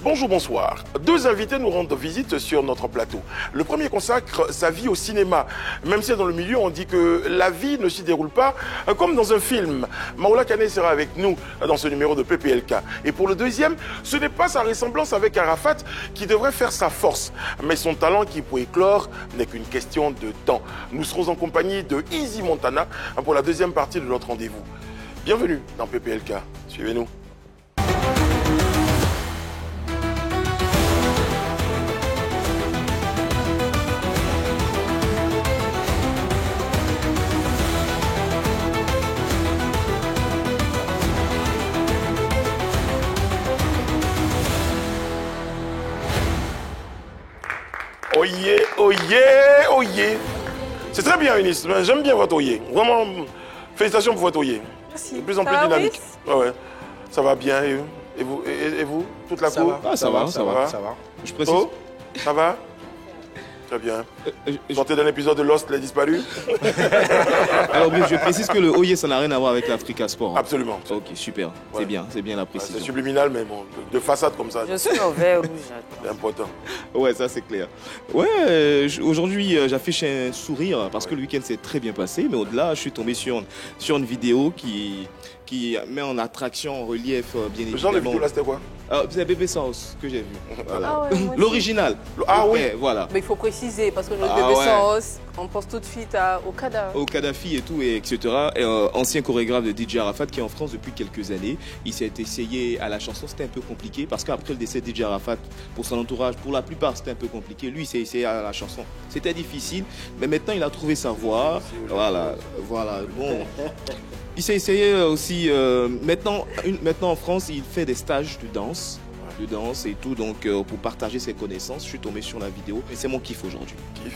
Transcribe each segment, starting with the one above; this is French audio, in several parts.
Bonjour, bonsoir. Deux invités nous rendent visite sur notre plateau. Le premier consacre sa vie au cinéma. Même si dans le milieu, on dit que la vie ne s'y déroule pas comme dans un film. Maoula Kane sera avec nous dans ce numéro de PPLK. Et pour le deuxième, ce n'est pas sa ressemblance avec Arafat qui devrait faire sa force. Mais son talent qui peut éclore n'est qu'une question de temps. Nous serons en compagnie de Easy Montana pour la deuxième partie de notre rendez-vous. Bienvenue dans PPLK. Suivez-nous. Oyez, oyez, oyez. C'est très bien, Eunice. J'aime bien votre oyez. Vraiment, félicitations pour votre oyez. Merci. De plus en plus dynamique. Ouais. Ça va bien. Et vous toute la cour? Ça va. Je précise. Oh, ça va? Très bien. Sortez d'un épisode de Lost, les disparus. Alors, je précise que le Oye, ça n'a rien à voir avec l'Africa Sport. Hein. Absolument. Ok, super. Ouais. C'est bien la précision. C'est subliminal, mais bon, de façade comme ça. Je suis au vert rouge. C'est important. Ouais, ça c'est clair. Ouais, aujourd'hui, j'affiche un sourire parce que le week-end s'est très bien passé. Mais au-delà, je suis tombé sur une vidéo qui met en attraction, en relief, bien évidemment. Le genre de vidéo là, c'était quoi? C'est Bébé Sauce que j'ai vu. Voilà. Ah ouais, l'original. Ah oui. Ouais, voilà. Mais il faut préciser, parce que le Ah bébé ouais. Sauce, on pense tout de suite au Kada. Au Kadhafi et tout, etc. Et, ancien chorégraphe de DJ Arafat qui est en France depuis quelques années. Il s'est essayé à la chanson, c'était un peu compliqué parce qu'après le décès de DJ Arafat, pour son entourage, pour la plupart, c'était un peu compliqué. Lui, il s'est essayé à la chanson. C'était difficile, mais maintenant, il a trouvé sa voix. Voilà. Bon. Il s'est essayé aussi. Maintenant, en France, il fait des stages de danse et tout, donc pour partager ses connaissances. Je suis tombé sur la vidéo et c'est mon kiff aujourd'hui. Kiff.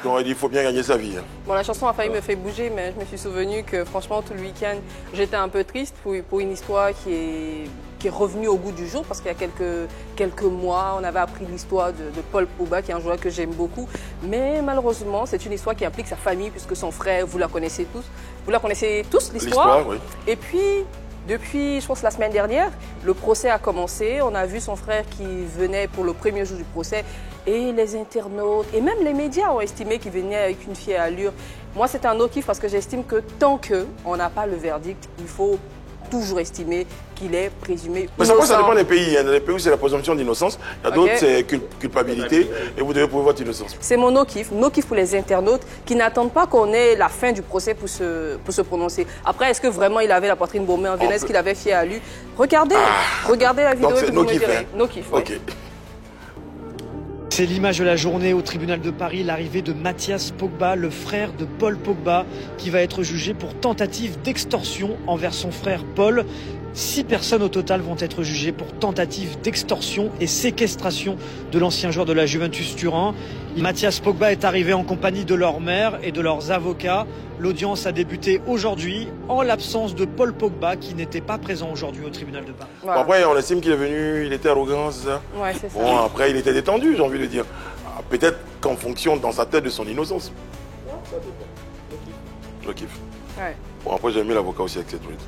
On aurait dit qu'il faut bien gagner sa vie. Hein. Bon, la chanson a failli me faire bouger, mais je me suis souvenu que franchement, tout le week-end, j'étais un peu triste pour une histoire qui est revenue au goût du jour, parce qu'il y a quelques mois, on avait appris l'histoire de Paul Pogba, qui est un joueur que j'aime beaucoup. Mais malheureusement, c'est une histoire qui implique sa famille, puisque son frère, vous la connaissez tous. Vous la connaissez tous, l'histoire. Oui. Et puis, depuis, je pense, la semaine dernière, le procès a commencé. On a vu son frère qui venait pour le premier jour du procès. Et les internautes, et même les médias ont estimé qu'il venait avec une fière allure. Moi, c'est un autre kiff parce que j'estime que tant qu'on n'a pas le verdict, il faut toujours estimer qu'il est présumé Mais innocent. ça dépend des pays. Il y a des pays où c'est la présomption d'innocence. Il y a d'autres, c'est culpabilité. Et vous devez prouver votre innocence. C'est mon no kiff pour les internautes qui n'attendent pas qu'on ait la fin du procès pour se prononcer. Après, est-ce que vraiment il avait la poitrine bombée en veine? Est-ce qu'il avait fier à lui? Regardez la vidéo. Donc c'est no kiff. No kiff, ouais. Ok. C'est l'image de la journée au tribunal de Paris, l'arrivée de Mathias Pogba, le frère de Paul Pogba, qui va être jugé pour tentative d'extorsion envers son frère Paul. 6 personnes au total vont être jugées pour tentative d'extorsion et séquestration de l'ancien joueur de la Juventus Turin. Mathias Pogba est arrivé en compagnie de leur mère et de leurs avocats. L'audience a débuté aujourd'hui en l'absence de Paul Pogba qui n'était pas présent aujourd'hui au tribunal de Paris. Voilà. Bon, après, on estime qu'il est venu, il était arrogant, c'est ça? Ouais, c'est ça. Bon, après, il était détendu, j'ai envie de dire. Ah, peut-être qu'en fonction, dans sa tête, de son innocence. Je kiffe. Ouais. Bon, après, j'ai aimé l'avocat aussi avec cette truc.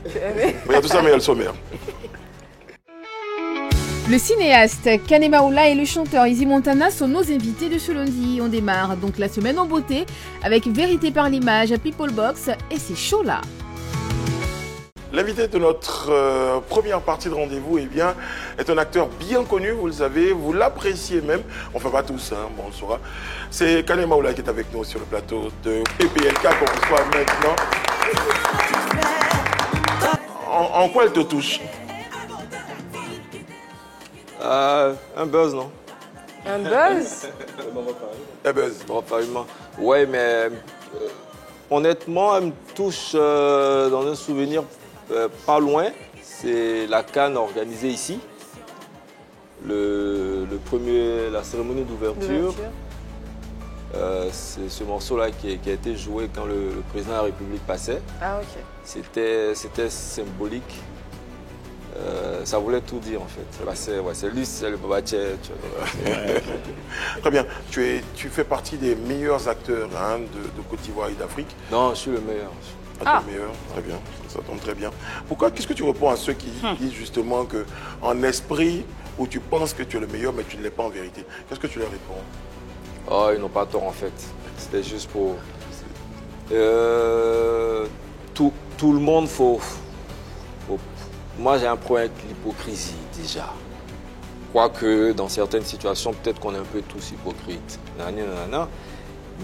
Tu aimais? Mais il y a tout ça, mais il y a le sommaire. Le cinéaste Kane Maoula et le chanteur Easy Montana sont nos invités de ce lundi. On démarre donc la semaine en beauté avec Vérité par l'image à People Box et c'est chaud là. L'invité de notre première partie de rendez-vous est un acteur bien connu, vous le savez, vous l'appréciez même. Enfin, pas tous, hein, bon, on le saura. C'est Kane Maoula qui est avec nous sur le plateau de PPLK qu'on reçoit maintenant. En quoi elle te touche? Un buzz, non? Un buzz? Un buzz. Bon, apparemment. Ouais, mais honnêtement, elle me touche dans un souvenir pas loin. C'est la CAN organisée ici. La cérémonie d'ouverture. C'est ce morceau-là qui a été joué quand le président de la République passait. Ah, ok. C'était symbolique. Ça voulait tout dire, en fait. C'est lui, c'est le Baba Tché. Très bien. Tu fais partie des meilleurs acteurs de Côte d'Ivoire et d'Afrique. Non, je suis le meilleur. Ah, le meilleur, très bien. Ça tombe très bien. Pourquoi? Qu'est-ce que tu réponds à ceux qui disent justement qu'en esprit, où tu penses que tu es le meilleur, mais tu ne l'es pas en vérité? Qu'est-ce que tu leur réponds? Oh, ils n'ont pas tort, en fait. C'était juste pour... tout le monde, Moi, j'ai un problème avec l'hypocrisie, déjà. Quoique, dans certaines situations, peut-être qu'on est un peu tous hypocrites.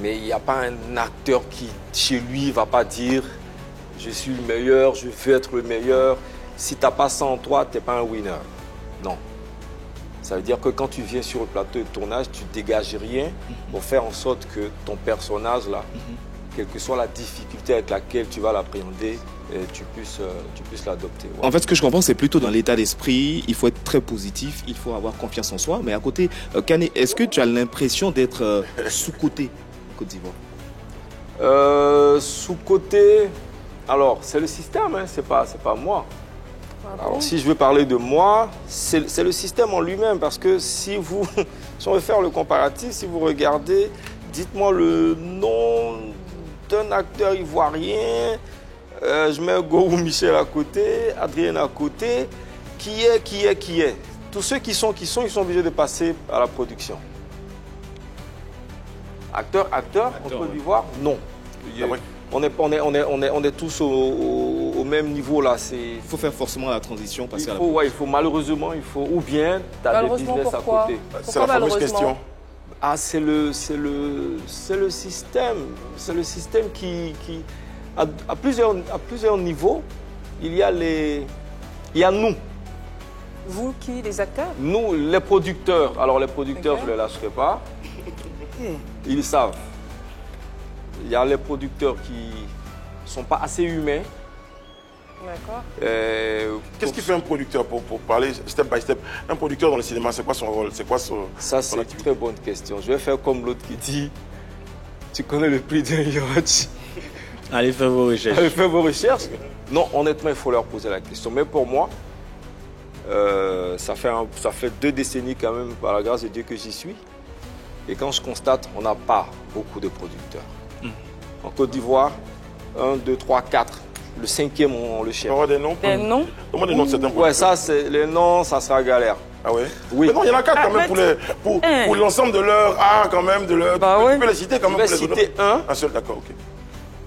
Mais il n'y a pas un acteur qui, chez lui, ne va pas dire « Je suis le meilleur, je veux être le meilleur ». Si tu n'as pas ça en toi, tu n'es pas un winner. Non. Ça veut dire que quand tu viens sur le plateau de tournage, tu ne dégages rien pour faire en sorte que ton personnage, là, quelle que soit la difficulté avec laquelle tu vas l'appréhender, tu puisses l'adopter. Ouais. En fait, ce que je comprends, c'est plutôt dans l'état d'esprit. Il faut être très positif, il faut avoir confiance en soi. Mais à côté, Kane, est-ce que tu as l'impression d'être sous-coté en Côte d'Ivoire? Sous-coté, alors c'est le système, hein, c'est pas moi. Alors, si je veux parler de moi, c'est le système en lui-même. Parce que si on veut faire le comparatif, si vous regardez, dites-moi le nom d'un acteur ivoirien. Je mets Gorou Michel à côté, Adrien à côté. Qui est? Tous ceux qui sont, ils sont obligés de passer à la production. Acteur en Côte d'Ivoire, non. On est tous au même niveau là. Il faut faire forcément la transition, passer à la production. Il faut malheureusement, ou bien tu as des business à côté. C'est la fameuse question. Ah, c'est le système. C'est le système qui à plusieurs niveaux, il y a nous. Vous qui, les acteurs? Nous, les producteurs. Alors les producteurs, je ne les lâcherai pas. Ils savent. Il y a les producteurs qui ne sont pas assez humains. D'accord. Qu'est-ce qui fait un producteur, pour parler step by step? Un producteur dans le cinéma, c'est quoi son rôle? Ça, c'est une très bonne question. Je vais faire comme l'autre qui dit, tu connais le prix d'un yacht? Allez faire vos recherches. Allez faire vos recherches. Non, honnêtement, il faut leur poser la question. Mais pour moi, ça fait 2 décennies quand même, par la grâce de Dieu, que j'y suis. Et quand je constate, on n'a pas beaucoup de producteurs. En Côte d'Ivoire, 1, 2, 3, 4. Le 5e, on le cherche. On aura des noms? Des noms? Comment des noms de certains producteurs? Ouais, ça, les noms, ça sera galère. Ah ouais? Oui. Mais non, il y en a 4 quand même pour l'ensemble de leur art, quand même, de leur... Tu peux les citer quand même? Je vais citer un. Un seul, d'accord, ok.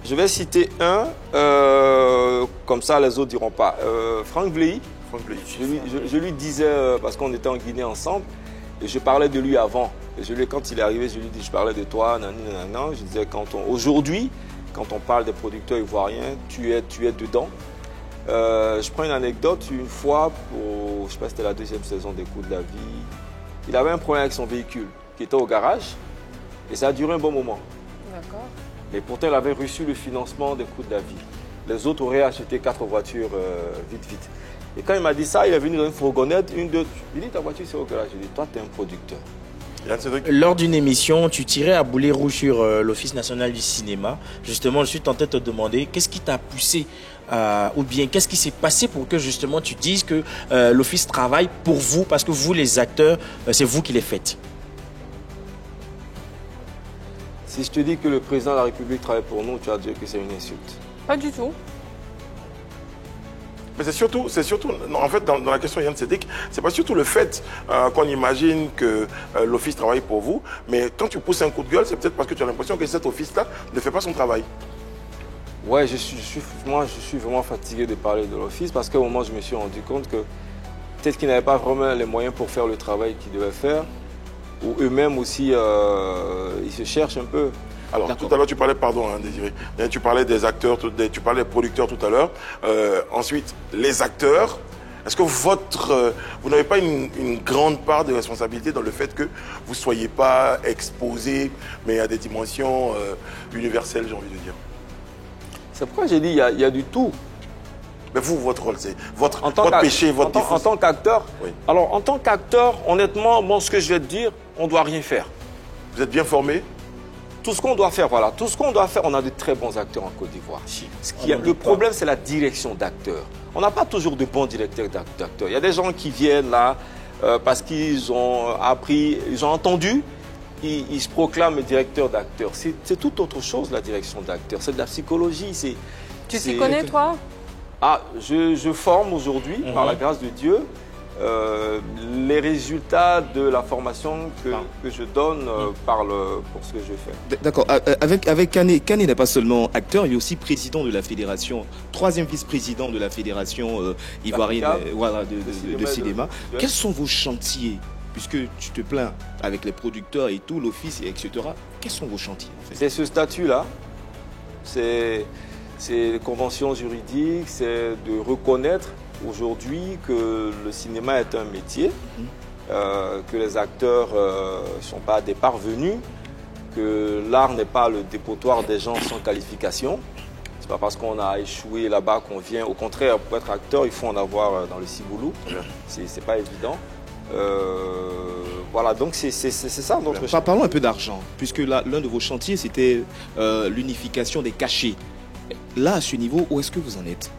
Je vais citer un, comme ça les autres diront pas. Franck Bley. Je lui disais, parce qu'on était en Guinée ensemble, et je parlais de lui avant. Et quand il est arrivé, je lui dis, je parlais de toi, nanana. Je disais, aujourd'hui, quand on parle des producteurs ivoiriens, tu es dedans. Je prends une anecdote, une fois, je ne sais pas si c'était la 2e saison des Coups de la Vie, il avait un problème avec son véhicule, qui était au garage, et ça a duré un bon moment. D'accord. Et pourtant, il avait reçu le financement des Coups de la Vie. Les autres auraient acheté 4 voitures vite. Et quand il m'a dit ça, il est venu dans une fourgonnette, une, deux. Il dit, ta voiture, c'est au garage. Je lui ai dit, toi, tu es un producteur. Lors d'une émission, tu tirais à boulet rouge sur l'Office national du cinéma. Justement, je suis tenté de te demander, qu'est-ce qui t'a poussé ou bien qu'est-ce qui s'est passé pour que justement tu dises que l'Office travaille pour vous, parce que vous, les acteurs, c'est vous qui les faites? Si je te dis que le président de la République travaille pour nous, tu vas dire que c'est une insulte. Pas du tout. Mais c'est surtout, non, en fait, dans la question Yann Sédic, c'est pas surtout le fait qu'on imagine que l'office travaille pour vous, mais quand tu pousses un coup de gueule, c'est peut-être parce que tu as l'impression que cet office-là ne fait pas son travail. Ouais, je suis vraiment fatigué de parler de l'office parce qu'à un moment, je me suis rendu compte que peut-être qu'ils n'avaient pas vraiment les moyens pour faire le travail qu'ils devaient faire, ou eux-mêmes aussi, ils se cherchent un peu. Alors, tout à l'heure, tu parlais, pardon, Désiré, tu parlais des acteurs, tu parlais des producteurs tout à l'heure. Ensuite, les acteurs, est-ce que vous n'avez pas une grande part de responsabilité dans le fait que vous ne soyez pas exposés, mais à des dimensions universelles, j'ai envie de dire? C'est pourquoi j'ai dit il y a du tout. Mais vous, votre rôle, c'est votre péché, votre défaut. En tant qu'acteur, oui. Alors en tant qu'acteur, honnêtement, bon, ce que je vais te dire, on ne doit rien faire. Vous êtes bien formé? Tout ce qu'on doit faire, voilà. Tout ce qu'on doit faire, on a de très bons acteurs en Côte d'Ivoire. Le problème, c'est la direction d'acteurs. On n'a pas toujours de bons directeurs d'acteurs. Il y a des gens qui viennent là parce qu'ils ont appris, ils ont entendu, ils se proclament directeur d'acteurs. C'est tout autre chose, la direction d'acteurs. C'est de la psychologie. Tu t'y connais, toi? Ah, je forme aujourd'hui, par la grâce de Dieu, les résultats de la formation que je donne pour ce que je fais. D'accord. Avec Kane n'est pas seulement acteur, il est aussi président de la fédération, 3e vice-président de la fédération ivoirienne de cinéma. Quels sont vos chantiers? Puisque tu te plains avec les producteurs et tout, l'office, etc. Quels sont vos chantiers en fait? C'est ce statut-là. C'est les conventions juridiques, c'est de reconnaître aujourd'hui que le cinéma est un métier, que les acteurs ne sont pas des parvenus, que l'art n'est pas le dépotoir des gens sans qualification. C'est pas parce qu'on a échoué là-bas qu'on vient. Au contraire, pour être acteur, il faut en avoir dans le ciboulot. C'est pas évident. Voilà, donc c'est ça notre chantier. Parlons un peu d'argent, puisque l'un de vos chantiers, c'était l'unification des cachets. Là, à ce niveau, où est-ce que vous en êtes?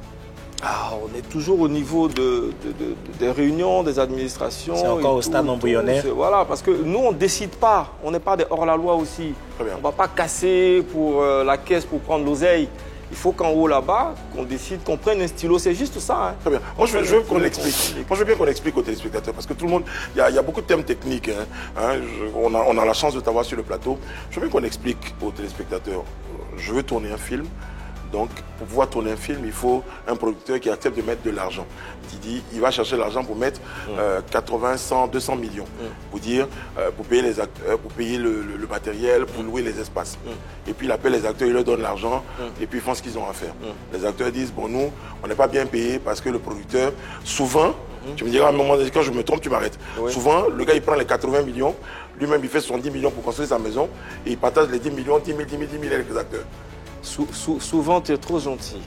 On est toujours au niveau des réunions, des administrations. C'est encore au stade embryonnaire. Voilà, parce que nous, on ne décide pas. On n'est pas des hors-la-loi aussi. On ne va pas casser pour la caisse pour prendre l'oseille. Il faut qu'en haut là-bas, qu'on décide, qu'on prenne un stylo. C'est juste ça. Hein. Très bien. Moi, je veux qu'on explique. Moi, je veux bien qu'on explique aux téléspectateurs. Parce que tout le monde, il y a beaucoup de thèmes techniques. On a la chance de t'avoir sur le plateau. Je veux bien qu'on explique aux téléspectateurs. Je veux tourner un film. Donc, pour pouvoir tourner un film, il faut un producteur qui accepte de mettre de l'argent. Il va chercher l'argent pour mettre 80, 100, 200 millions. Pour dire, pour payer les acteurs, pour payer le matériel, pour louer les espaces. Et puis, il appelle les acteurs, il leur donne l'argent, et puis ils font ce qu'ils ont à faire. Les acteurs disent, bon, nous, on n'est pas bien payés parce que le producteur, souvent, tu me diras à un moment donné, quand je me trompe, tu m'arrêtes. Oui. Souvent, le gars, il prend les 80 millions, lui-même, il fait 70 millions pour construire sa maison, et il partage les 10 millions, 10 000, 10 000, 10 000 avec les acteurs. Souvent, tu es trop gentil.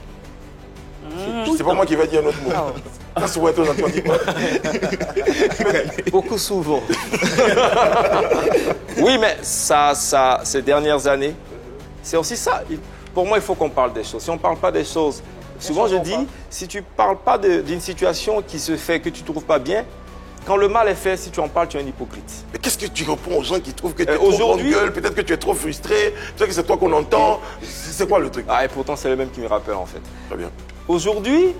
C'est pas moi qui vais dire un autre mot. Quand souvent, tu es trop gentil, on dit quoi? Beaucoup souvent. Oui, mais ça, ces dernières années, c'est aussi ça. Pour moi, il faut qu'on parle des choses. Si on ne parle pas des choses, souvent je dis, si tu ne parles pas d'une situation qui se fait, que tu ne trouves pas bien, quand le mal est fait, si tu en parles, tu es un hypocrite. Mais qu'est-ce que tu réponds aux gens qui trouvent que tu es trop grande gueule, peut-être que tu es trop frustré, peut-être que c'est toi qu'on entend. C'est quoi le truc? Et pourtant, c'est le même qui me rappelle en fait. Très bien. Aujourd'hui,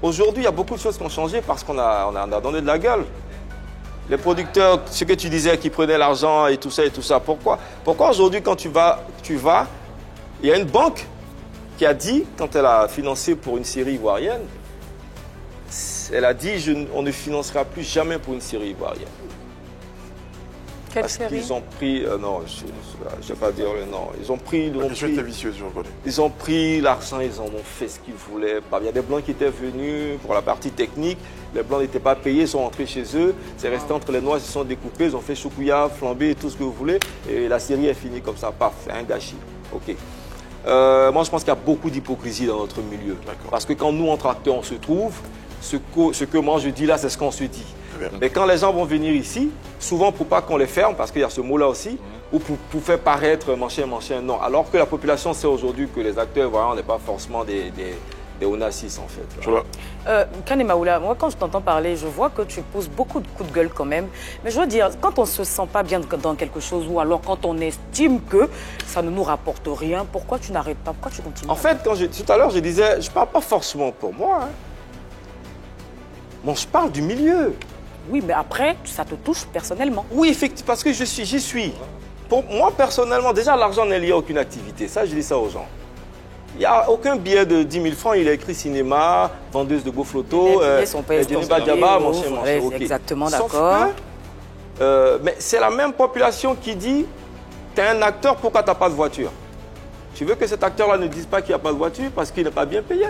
il y a beaucoup de choses qui ont changé parce qu'on a donné de la gueule. Les producteurs, ce que tu disais, qui prenaient l'argent et tout ça, pourquoi aujourd'hui, quand tu vas, il y a une banque qui a dit, quand elle a financé pour une série ivoirienne, elle a dit, on ne financera plus jamais pour une série ivoirienne. Quelle série? Ils ont pris, non, je ne vais pas dire le nom. Ils ont pris l'argent, ils en ont fait ce qu'ils voulaient. Il y a des Blancs qui étaient venus pour la partie technique. Les Blancs n'étaient pas payés, ils sont rentrés chez eux. C'est resté entre les Noirs, ils se sont découpés, ils ont fait choukouya, flambé et tout ce que vous voulez. Et la série est finie comme ça, paf, c'est un gâchis. Ok. Moi, je pense qu'il y a beaucoup d'hypocrisie dans notre milieu. Parce que quand nous, entre acteurs, on se trouve, ce que moi je dis là, c'est ce qu'on se dit. Mais quand les gens vont venir ici, souvent pour pas qu'on les ferme, parce qu'il y a ce mot-là aussi, ou pour faire paraître machin, non. Alors que la population sait aujourd'hui que les acteurs, voilà, on n'est pas forcément des Onassis en fait. Kane Maoula, moi quand je t'entends parler, je vois que tu poses beaucoup de coups de gueule quand même. Mais je veux dire, quand on ne se sent pas bien dans quelque chose, ou alors quand on estime que ça ne nous rapporte rien, pourquoi tu n'arrêtes pas? Pourquoi tu continues? En fait, tout à l'heure, je disais, je ne parle pas forcément pour moi. Hein. Bon, je parle du milieu. Oui, mais après, ça te touche personnellement. Oui, effectivement, parce que j'y suis. Pour moi, personnellement, déjà, l'argent n'est lié à aucune activité. Ça, je dis ça aux gens. Il n'y a aucun billet de 10 000 francs. Il a écrit cinéma, vendeuse de Gofloto, Diaba, exactement, d'accord. Mais c'est la même population qui dit, tu es un acteur, pourquoi tu n'as pas de voiture? Tu veux que cet acteur-là ne dise pas qu'il n'y a pas de voiture parce qu'il n'est pas bien payé?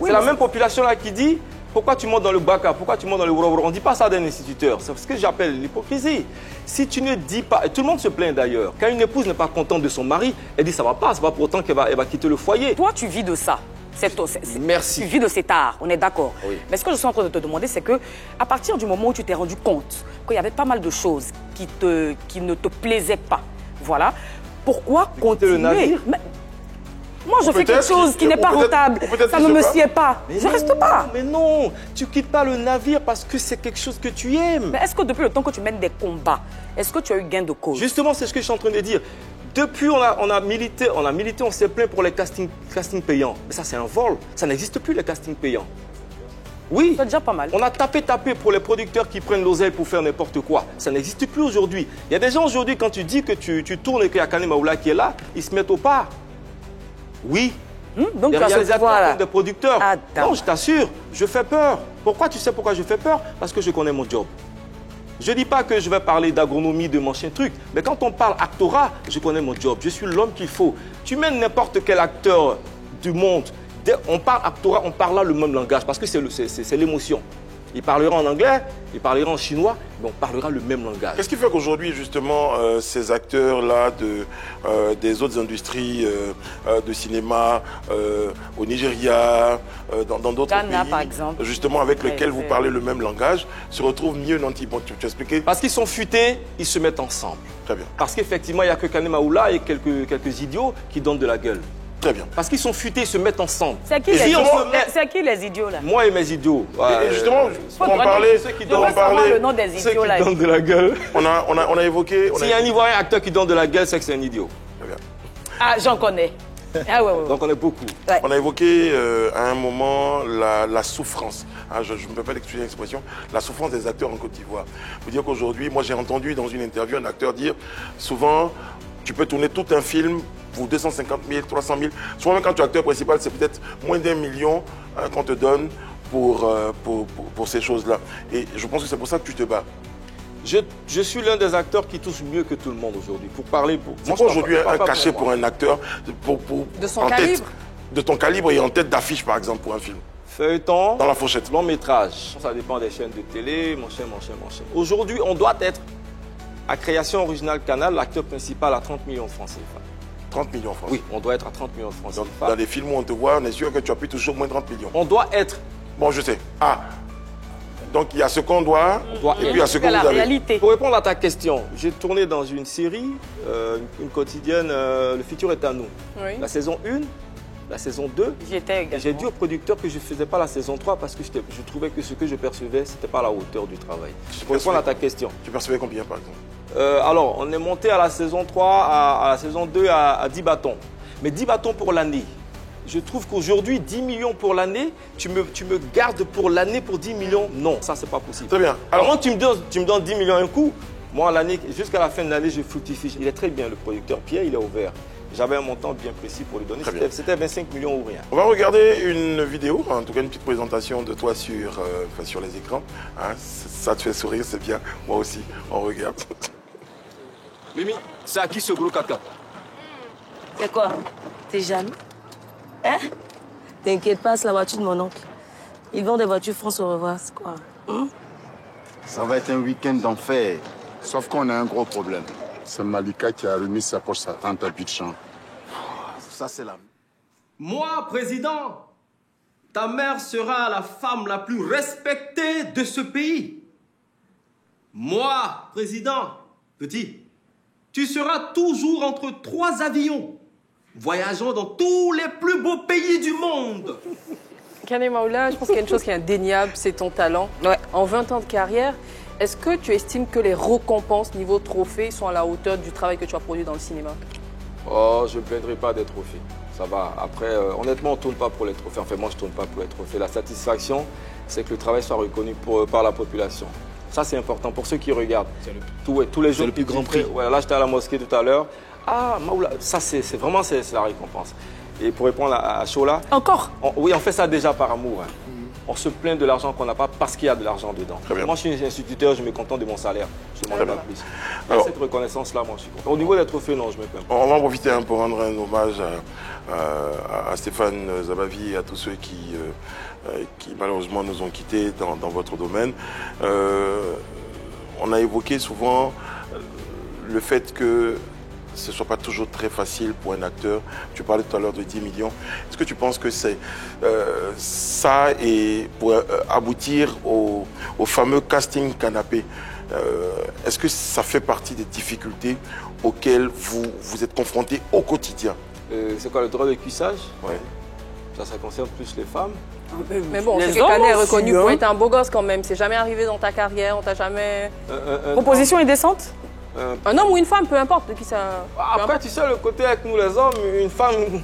Oui, c'est la même population-là qui dit, Pourquoi tu montes dans le baka? Pourquoi tu montes dans le woro? On ne dit pas ça d'un instituteur. C'est ce que j'appelle l'hypocrisie. Si tu ne dis pas, et tout le monde se plaint d'ailleurs, quand une épouse n'est pas contente de son mari, elle dit ça va pas, c'est pas pour autant qu'elle va quitter le foyer. Toi, tu vis de ça. Merci. Tu vis de cet art, on est d'accord. Oui. Mais ce que je suis en train de te demander, c'est que à partir du moment où tu t'es rendu compte qu'il y avait pas mal de choses qui ne te plaisaient pas, voilà, pourquoi continuer le navire? Moi, je fais quelque chose qui n'est pas rentable. Ça ne me sied pas. Je reste pas. Mais non, tu quittes pas le navire parce que c'est quelque chose que tu aimes. Mais est-ce que depuis le temps que tu mènes des combats, est-ce que tu as eu gain de cause? Justement, c'est ce que je suis en train de dire. Depuis, on a milité, on s'est plaint pour les castings payants. Mais ça, c'est un vol. Ça n'existe plus, les castings payants. Oui. C'est déjà pas mal. On a tapé pour les producteurs qui prennent l'oseille pour faire n'importe quoi. Ça n'existe plus aujourd'hui. Il y a des gens aujourd'hui, quand tu dis que tu tournes et qu'il y a Kanema Oula qui est là, ils se mettent au pas. Oui. Donc des réalisateurs comme des producteurs. Attends. Non, je t'assure, je fais peur. Pourquoi? Tu sais pourquoi je fais peur? Parce que je connais mon job. Je ne dis pas que je vais parler d'agronomie, de machin truc, mais quand on parle actorat, je connais mon job. Je suis l'homme qu'il faut. Tu mènes n'importe quel acteur du monde, on parle actorat, on parle là le même langage, parce que c'est l'émotion. Il parlera en anglais, il parlera en chinois, mais on parlera le même langage. Qu'est-ce qui fait qu'aujourd'hui, justement, ces acteurs-là des autres industries de cinéma, au Nigeria, dans d'autres pays, par exemple, justement, avec lesquels vous parlez le même langage, se retrouvent mieux nantis? Bon, tu expliquais? Parce qu'ils sont futés, ils se mettent ensemble. Très bien. Parce qu'effectivement, il n'y a que Kanema Oula et quelques idiots qui donnent de la gueule. Très bien. Parce qu'ils sont futés, ils se mettent ensemble. C'est qui, les idiots là? Moi et mes idiots. Et justement, pour en parler, ceux qui donnent le nom des idiots là. Donnent de la gueule. On a évoqué... S'il y a un Ivoirien acteur qui donne de la gueule, c'est que c'est un idiot. Très bien. Ah, j'en connais. Ah ouais. Donc on est beaucoup. Ouais. On a évoqué à un moment la souffrance. Hein, je ne peux pas l'expliquer l'expression. La souffrance des acteurs en Côte d'Ivoire. Vous dire qu'aujourd'hui, moi j'ai entendu dans une interview un acteur dire souvent, tu peux tourner tout un film pour 250 000, 300 000. Souvent même quand tu es acteur principal, c'est peut-être moins d'1 million qu'on te donne pour ces choses-là. Et je pense que c'est pour ça que tu te bats. Je suis l'un des acteurs qui touche mieux que tout le monde aujourd'hui. Pour parler... C'est quoi aujourd'hui un cachet pour un acteur de son calibre? De ton calibre et en tête d'affiche, par exemple, pour un film? Feuilleton, dans la fourchette. Long métrage. Ça dépend des chaînes de télé, mon chien. Aujourd'hui, on doit être, à Création Originale Canal, l'acteur principal à 30 millions de francs CFA. 30 millions de francs? Oui, on doit être à 30 millions de francs CFA. Dans les films où on te voit, on est sûr que tu as pu toucher au moins 30 millions. On doit être... Bon, je sais. Ah, donc il y a ce qu'on doit, et puis il y a ce que vous avez. Réalité. Pour répondre à ta question, j'ai tourné dans une série, une quotidienne, Le futur est à nous. Oui. La saison 1, la saison 2. J'ai dit au producteur que je ne faisais pas la saison 3 parce que je trouvais que ce que je percevais, ce n'était pas à la hauteur du travail. Pour répondre à ta question. Tu percevais combien, par exemple? Alors, on est monté à la saison 3, à la saison 2 à 10 bâtons. Mais 10 bâtons pour l'année. Je trouve qu'aujourd'hui, 10 millions pour l'année, tu me gardes pour l'année pour 10 millions. Non, ça, c'est pas possible. Très bien. Alors, moi, tu me donnes 10 millions un coup. Moi, l'année, jusqu'à la fin de l'année, je fructifie. Il est très bien, le producteur. Pierre, il est ouvert. J'avais un montant bien précis pour lui donner. C'était 25 millions ou rien. On va regarder une vidéo, en tout cas une petite présentation de toi sur les écrans. Hein, ça te fait sourire, c'est bien. Moi aussi, on regarde. Mimi, c'est à qui ce gros caca? C'est quoi? T'es jaloux? Hein? T'inquiète pas, c'est la voiture de mon oncle. Ils vendent des voitures France au revoir, c'est quoi? Ça va être un week-end d'enfer. Sauf qu'on a un gros problème. C'est Malika qui a remis sa poche à tante Abidjan. Ça, c'est la... Moi, président, ta mère sera la femme la plus respectée de ce pays. Moi, président, petit, tu seras toujours entre 3 avions, voyageant dans tous les plus beaux pays du monde. Kanema Oula, je pense qu'il y a une chose qui est indéniable, c'est ton talent. Ouais. En 20 ans de carrière, est-ce que tu estimes que les récompenses niveau trophée sont à la hauteur du travail que tu as produit dans le cinéma? Oh, je ne plaindrai pas des trophées. Ça va. Après, honnêtement, on ne tourne pas pour les trophées. Enfin, moi, je ne tourne pas pour les trophées. La satisfaction, c'est que le travail soit reconnu par la population. Ça, c'est important pour ceux qui regardent. Tous les jours, le plus grand prix. Voilà, là, j'étais à la mosquée tout à l'heure. Ah, Maoula, ça, c'est vraiment la récompense. Et pour répondre à Chola... Encore? Oui, on fait ça déjà par amour. Hein. on se plaint de l'argent qu'on n'a pas parce qu'il y a de l'argent dedans. Moi, je suis instituteur, je me contente de mon salaire. Je ne demande pas plus. Alors, cette reconnaissance-là, moi, je suis content. Au niveau des trophées, non, je me plains pas. On va en profiter pour rendre un hommage à Stéphane Zabavi et à tous ceux qui malheureusement nous ont quittés dans votre domaine. On a évoqué souvent le fait que ce ne soit pas toujours très facile pour un acteur. Tu parlais tout à l'heure de 10 millions. Est-ce que tu penses que c'est ça et pour aboutir au fameux casting canapé, est-ce que ça fait partie des difficultés auxquelles vous êtes confrontés au quotidien? C'est quoi le droit de cuissage? Ouais. Ça concerne plus les femmes. Mais bon, c'est quelqu'un est reconnu pour être un beau gosse quand même. C'est jamais arrivé dans ta carrière, on t'a jamais... Proposition indécente? Un homme ou une femme, peu importe de qui ça... Après, tu sais, le côté avec nous les hommes, une femme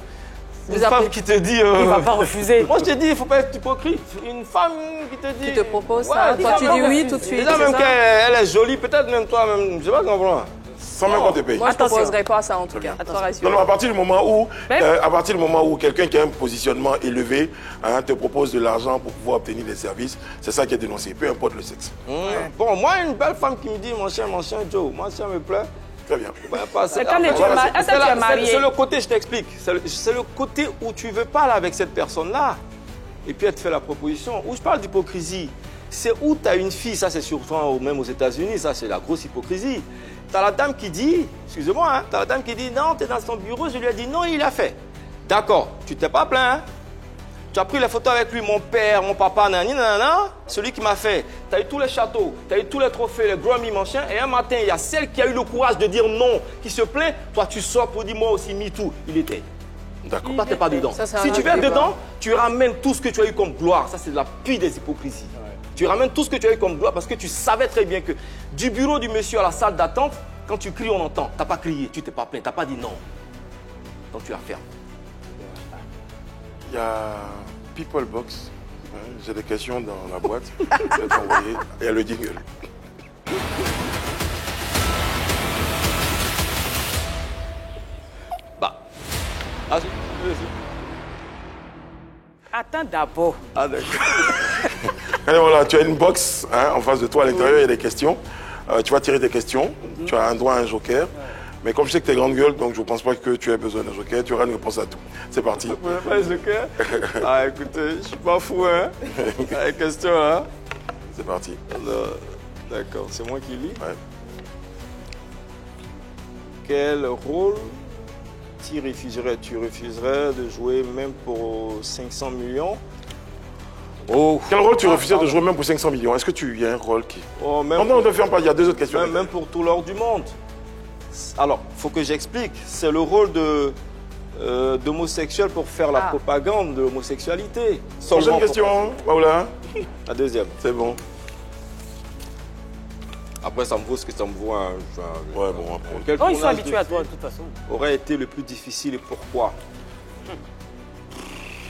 qui te dit... Il va pas refuser. Moi, je te dis, il ne faut pas être hypocrite. Une femme qui te dit... Qui te propose ça, toi tu dis oui tout de suite. Déjà, même qu'elle est jolie, peut-être même toi-même, je sais pas comment. Sans même qu'on te paye. Moi, je ne proposerai pas ça en tout cas. Non, à partir du moment où quelqu'un qui a un positionnement élevé te propose de l'argent pour pouvoir obtenir des services, c'est ça qui est dénoncé, peu importe le sexe. Bon, moi, une belle femme qui me dit, mon chien Joe, moi, ça me plaît. Très bien. C'est le côté, je t'explique, c'est le côté où tu veux parler avec cette personne-là et puis elle te fait la proposition. Où je parle d'hypocrisie, c'est où tu as une fille, ça c'est surtout même aux États-Unis, ça c'est la grosse hypocrisie. Tu as la dame qui dit, excusez-moi, hein, tu as la dame qui dit non, tu es dans son bureau, je lui ai dit non, il a fait. D'accord, tu t'es pas plaint, hein? Tu as pris les photos avec lui, mon père, mon papa, nanana, celui qui m'a fait. Tu as eu tous les châteaux, tu as eu tous les trophées, les Grammy, machin. Et un matin, il y a celle qui a eu le courage de dire non, qui se plaint. Toi, tu sors pour dire moi aussi, me too. Il était. D'accord. Toi, tu n'es pas dedans. Si tu viens dedans, tu ramènes tout ce que tu as eu comme gloire. Ça, c'est la pire des hypocrisies. Ouais. Tu ramènes tout ce que tu as eu comme gloire parce que tu savais très bien que du bureau du monsieur à la salle d'attente, quand tu cries, on entend. Tu n'as pas crié, tu t'es pas plaint, tu n'as pas dit non. Donc, tu la fermes. Il y a People Box. J'ai des questions dans la boîte. Je vais t'envoyer. Il y a le jingle. Attends d'abord. Ah d'accord. Allez, voilà, tu as une box en face de toi. À l'intérieur, il y a des questions. Tu vas tirer des questions. Tu as un droit à un joker. Mais comme je sais que tu es grande gueule, donc je ne pense pas que tu aies besoin d'un joker. Tu auras une réponse à tout. C'est parti. Vous n'avez pas de joker? Ah écoutez, je ne suis pas fou, hein. La question, hein. C'est parti. D'accord, c'est moi qui lis. Ouais. Quel rôle tu refuserais? Tu refuserais de jouer même pour 500 millions? Oh. Quel rôle tu refuserais de jouer même pour 500 millions? Est-ce que tu y a un rôle qui... Oh, non, ne ferme pas, il y a deux autres questions. Même pour tout l'or du monde. Alors, il faut que j'explique. C'est le rôle d'homosexuel pour faire la propagande de l'homosexualité. Prochaine question, Paola. La deuxième. C'est bon. Après, ça me vaut ce que ça me vaut. Ouais, bon, après. Quel ils sont habitués à toi, de toute façon. Aurait été le plus difficile et pourquoi?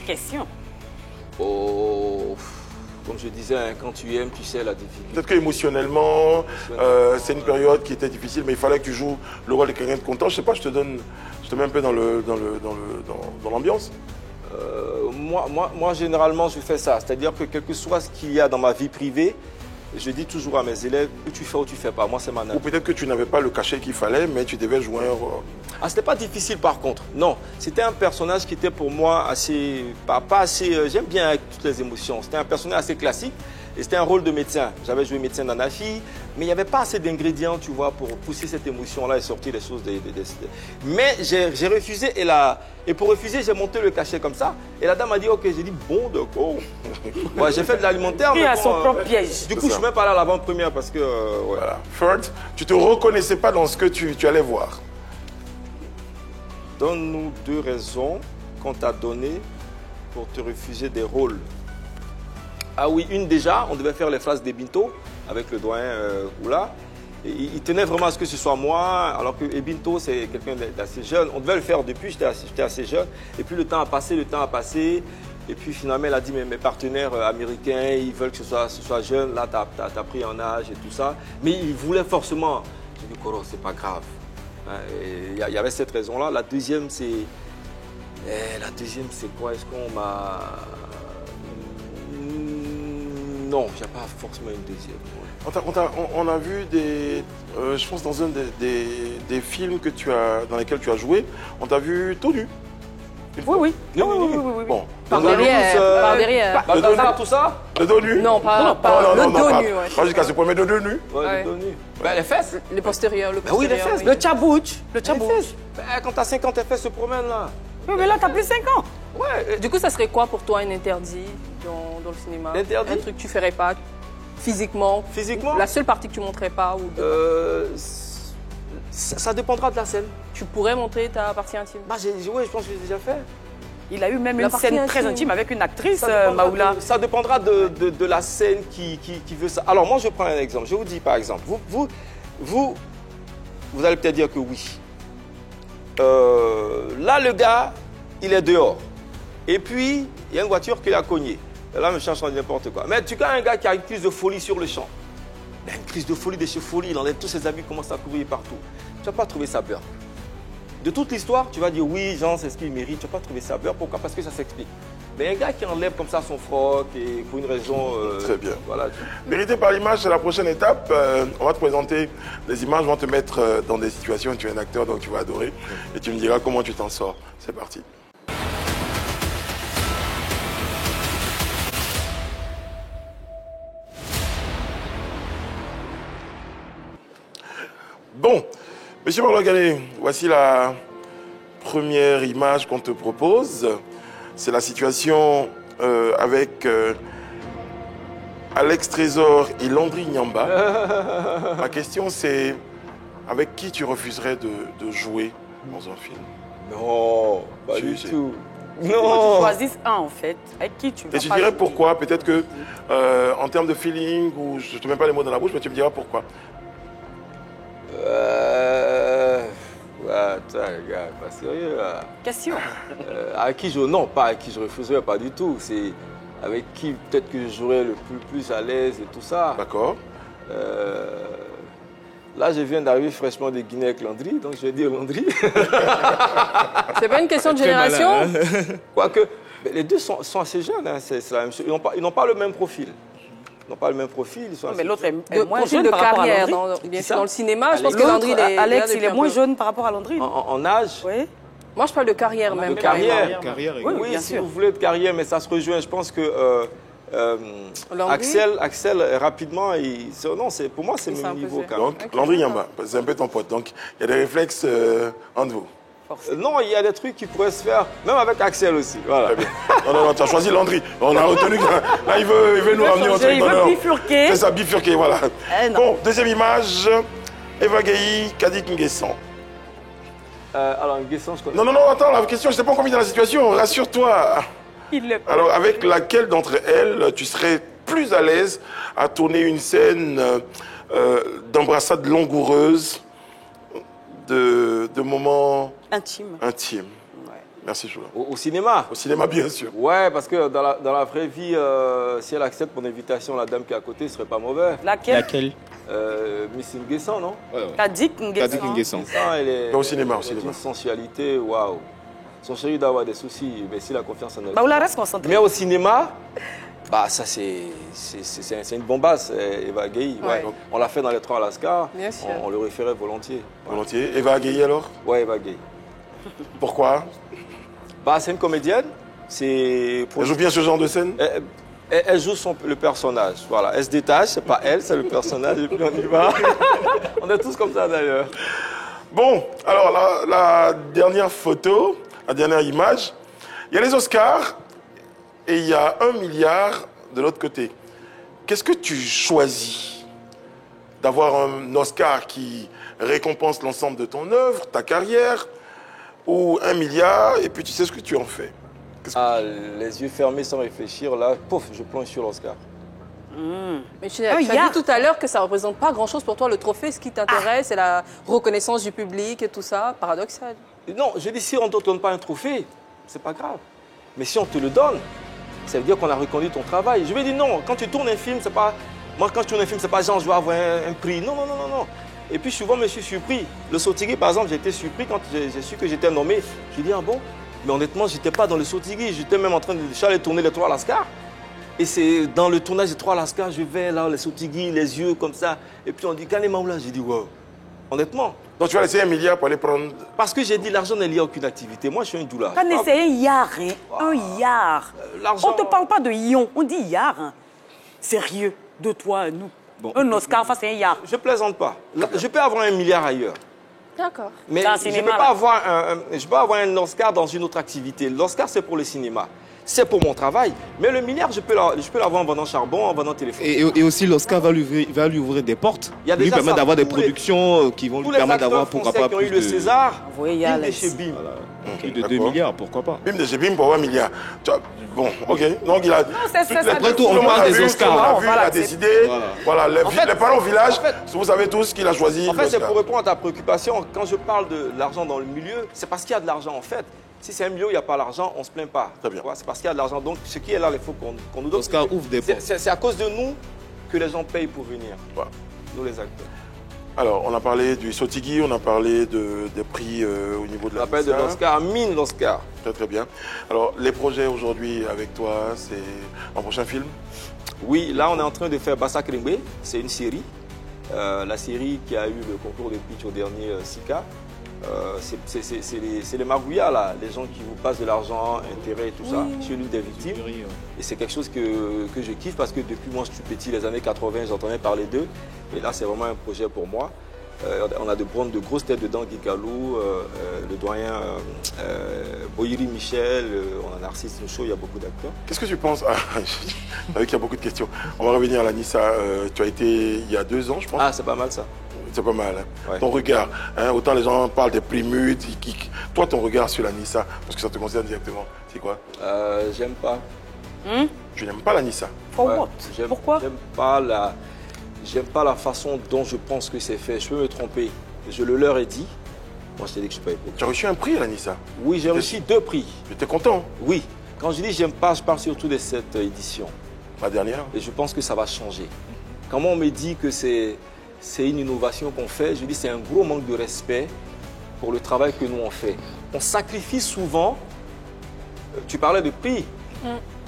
Question. Oh, comme je disais, hein, quand tu aimes, tu sais la difficulté. Peut-être qu'émotionnellement, c'est une période qui était difficile, mais il fallait que tu joues le rôle de quelqu'un de content. Je sais pas, je te mets un peu dans l'ambiance. Moi, généralement, je fais ça. C'est-à-dire que quel que soit ce qu'il y a dans ma vie privée, je dis toujours à mes élèves, ou tu fais ou tu fais pas. Moi, c'est ma nature. Ou peut-être que tu n'avais pas le cachet qu'il fallait, mais tu devais jouer un rôle. Ah, c'était pas difficile par contre. Non, c'était un personnage qui était pour moi assez... Pas assez... J'aime bien avec toutes les émotions. C'était un personnage assez classique. Et c'était un rôle de médecin. J'avais joué médecin dans la fille, mais il n'y avait pas assez d'ingrédients, tu vois, pour pousser cette émotion-là et sortir les choses. Mais j'ai refusé et pour refuser, j'ai monté le cachet comme ça. Et la dame a dit, ok, j'ai dit, bon, d'accord. Ouais, j'ai fait de l'alimentaire. Il a son propre piège. Du coup, je ne suis même pas là à l'avant-première parce que... Voilà. Ferd, tu ne te reconnaissais pas dans ce que tu allais voir. Donne-nous 2 raisons qu'on t'a données pour te refuser des rôles. Ah oui, une déjà, on devait faire les phrases des Binto avec le doyen Oula. Il tenait vraiment à ce que ce soit moi, alors que Binto, c'est quelqu'un d'assez jeune. On devait le faire depuis, j'étais assez jeune. Et puis le temps a passé. Et puis finalement, elle a dit, mais mes partenaires américains, ils veulent que ce soit jeune. Là, tu as pris en âge et tout ça. Mais ils voulaient forcément. J'ai dit, Koro, c'est pas grave. Il y avait cette raison-là. La deuxième, c'est quoi? Est-ce qu'on m'a... Non, il n'y a pas forcément une deuxième. Ouais. On a vu je pense dans un des films dans lesquels tu as joué, on t'a vu tout nu. Oui. Bon. Par derrière. Tout ça Le dos nu? Non, pas le dos nu. Pas jusqu'à ce point, mais le dos nu? Ouais, le dos nu. Les fesses. Les postérieurs, Oui, les fesses. Le tchabouch. Quand t'as 5 ans, tes fesses se promènent là. Oui, mais là, t'as plus 5 ans. Ouais. Du coup, ça serait quoi pour toi un interdit dans le cinéma? L'interdit? Un truc que tu ferais pas physiquement? Physiquement? La seule partie que tu montrerais pas ou Ça dépendra de la scène. Tu pourrais montrer ta partie intime? Oui, je pense que j'ai déjà fait. Il a eu même La une partie scène très intime. intime avec une actrice, Maoula. Maoula. Ça dépendra de la scène qui veut ça. Alors moi, je prends un exemple. Je vous dis par exemple, vous allez peut-être dire que oui. Là, le gars, il est dehors. Et puis, il y a une voiture qui l'a cogné. Et là, me cherche n'importe quoi. Mais tu as un gars qui a une crise de folie sur le champ. Il a une crise de folie, de chez folie. Il enlève tous ses habits, commence à courir partout. Tu ne vas pas trouver ça beurre. De toute l'histoire, tu vas dire oui, Jean, c'est ce qu'il mérite. Tu ne vas pas trouver ça beurre. Pourquoi? Parce que ça s'explique. Mais un gars qui enlève comme ça son froc et pour une raison... Très bien. Voilà. Vérité par l'image, c'est la prochaine étape. On va te présenter les images, on va te mettre dans des situations. Tu es un acteur, donc tu vas adorer. Et tu me diras comment tu t'en sors. C'est parti. Bon, Monsieur Marlowe-Gallé, voici la première image qu'on te propose. C'est la situation avec Alex Trésor et Landry Nyamba. Ma question, c'est avec qui tu refuserais de jouer dans un film? Non, pas du tout. Non. Tu choisisses un en fait. Avec qui tu vas Et tu dirais pourquoi? Peut-être que en termes de feeling, ou je ne te mets pas les mots dans la bouche, mais tu me diras pourquoi. Attends, gars, pas sérieux là. Question. Avec qui je... Non, pas avec qui je refuserais, pas du tout. C'est avec qui peut-être que je jouerais le plus à l'aise et tout ça. D'accord. Là, je viens d'arriver fraîchement de Guinée avec Landry, donc je vais dire Landry. C'est pas une question de génération? Quoique, les deux sont assez jeunes, hein, c'est la même chose. Ils n'ont pas le même profil. Ils n'ont pas le même profil. Ils sont mais l'autre est moins jeune jeune par rapport à Landry. Bien sûr, dans le cinéma, je pense que Landry, Alex, il est moins jeune par rapport à Landry. En âge? Oui. Moi, je parle de carrière même. De carrière. Oui, bien si sûr. vous voulez de carrière, mais ça se rejoint. Je pense que Axel, rapidement, pour moi, c'est le même niveau quand même. Donc, Landry Nyamba, c'est un peu ton pote. Donc, il y a des réflexes entre vous. Non, il y a des trucs qui pourraient se faire, même avec Axel aussi. Voilà. Très bien. Non, tu as choisi Landry. On a retenu que là, il veut nous ramener un truc. Il veut bifurquer. C'est ça, bifurquer, voilà. Bon, deuxième image, Eva Gueye, Kadik Nguessan. Alors, Nguessan, je connais. Non, attends, la question, je ne t'ai pas encore mis dans la situation, rassure-toi. Alors, avec laquelle d'entre elles, tu serais plus à l'aise à tourner une scène d'embrassade langoureuse, de moments intimes? Ouais. Merci, Joula. Au cinéma? Au cinéma, bien sûr. Ouais, parce que dans la vraie vie, si elle accepte mon invitation, la dame qui est à côté, ce serait pas mauvais. Laquelle? Miss Nguessan, non? Kadik Nguessan. Elle est au cinéma. Une sensualité, waouh. Son chéri doit avoir des soucis, mais si la confiance en elle. Bah, on la reste concentrée. Mais au cinéma, bah ça c'est une bombasse, Eva Gueye. Ouais. Donc, on l'a fait dans les 3 Alaska. Bien sûr. On le référait volontiers. Volontiers. Eva Gueye alors? Ouais, Eva Gueye. Pourquoi? Bah c'est une comédienne. Elle joue bien ce genre de scène? Elle joue le personnage. Voilà. Elle se détache, c'est pas elle, c'est le personnage. Et puis on y va. On est tous comme ça d'ailleurs. Bon, alors la dernière photo, la dernière image, il y a les Oscars et il y a 1 milliard de l'autre côté. Qu'est-ce que tu choisis? D'avoir un Oscar qui récompense l'ensemble de ton œuvre, ta carrière, ou 1 milliard et puis tu sais ce que tu en fais? Les yeux fermés sans réfléchir, là, pouf, je plonge sur l'Oscar. Mais tu as dit tout à l'heure que ça ne représente pas grand-chose pour toi, le trophée. Ce qui t'intéresse, c'est la reconnaissance du public et tout ça. Paradoxal. Non, je dis, si on ne te donne pas un trophée, c'est pas grave. Mais si on te le donne, ça veut dire qu'on a reconnu ton travail. Je vais dire non, quand tu tournes un film, c'est pas... Moi, quand je tourne un film, c'est pas genre, je vais avoir un prix. Non. Et puis, souvent, je suis surpris. Le Sautigui, par exemple, j'ai été surpris quand j'ai su que j'étais nommé. Je dis, ah bon? Mais honnêtement, je n'étais pas dans le Sautigui. J'étais même en train de aller tourner les 3 Lascar. Et c'est dans le tournage de 3 Lascar, je vais là, les sautigui, les yeux comme ça. Et puis on dit, Kanema Oula, j'ai dit, wow. Honnêtement. Donc tu vas laisser 1 milliard pour aller prendre... Parce que j'ai dit, l'argent n'est lié à aucune activité. Moi, je suis un doula. Quand c'est un yard, hein? Un yard. On ne te parle pas de ion, on dit yard. Hein? Sérieux, de toi, nous. Bon. Un Oscar, enfin, c'est un yard. Je plaisante pas. Je peux avoir 1 milliard ailleurs. D'accord. Mais je ne peux pas avoir un Oscar dans une autre activité. L'Oscar, c'est pour le cinéma. C'est pour mon travail. Mais le milliard, je peux l'avoir en vendant charbon, en vendant téléphone. Et aussi, l'Oscar va lui ouvrir des portes. Il lui permet d'avoir des productions qui vont lui permettre d'avoir, pourquoi pas, plus de... le César, Bim de chez Bim. Voilà. Plus de 2 milliards, pourquoi pas. Bim de chez Bim pour 1 milliard. Bon, ok. Donc il a... Après tout, on parle des Oscars. Il a décidé. Voilà, les parents au village, vous savez tous qu'il a choisi. En fait, c'est pour répondre à ta préoccupation. Quand je parle de l'argent dans le milieu, c'est parce qu'il y a de l'argent en fait. Si c'est un milieu où il n'y a pas l'argent, on ne se plaint pas. C'est parce qu'il y a de l'argent. Donc, ce qui est là, il faut qu'on nous donne. Oscar ouvre des portes. C'est à cause de nous que les gens payent pour venir. Voilà. Nous, les acteurs. Alors, on a parlé du Sotigui, on a parlé des prix au niveau de la... On a parlé de l'Oscar, mine l'Oscar. Très, très bien. Alors, les projets aujourd'hui avec toi, c'est un prochain film? Oui, là, on est en train de faire Bassa Kringbe. C'est une série. La série qui a eu le concours de pitch au dernier SICA. C'est les magouillas, là, les gens qui vous passent de l'argent, intérêt et tout ça, chez nous des victimes. Et c'est quelque chose que je kiffe parce que depuis moi je suis petit, les années 80, j'entendais parler d'eux. Et là, c'est vraiment un projet pour moi. On a de grosses têtes dedans, Guy Galou, le doyen Boyeri Michel, on a Narcisse Nchou, il y a beaucoup d'acteurs. Qu'est-ce que tu penses? Avec qu'il y a beaucoup de questions. On va revenir à la Nissa. Tu as été il y a 2 ans, je pense. Ah, c'est pas mal ça. C'est pas mal. Hein. Ouais. Ton regard, hein, autant les gens parlent des primudes. Toi, ton regard sur la Nissa, parce que ça te concerne directement, c'est quoi? J'aime pas. Tu n'aimes pas la Nissa? Pourquoi? J'aime pas la façon dont je pense que c'est fait. Je peux me tromper. Je le leur ai dit. Moi, je t'ai dit que je ne suis pas hypocrite. Tu as reçu un prix à la Nissa? Oui, j'ai reçu 2 prix. J'étais content? Oui. Quand je dis j'aime pas, je parle surtout de cette édition. La dernière? Et je pense que ça va changer. Quand on me dit que c'est une innovation qu'on fait, je dis c'est un gros manque de respect pour le travail que nous on fait. On sacrifie souvent, tu parlais de prix,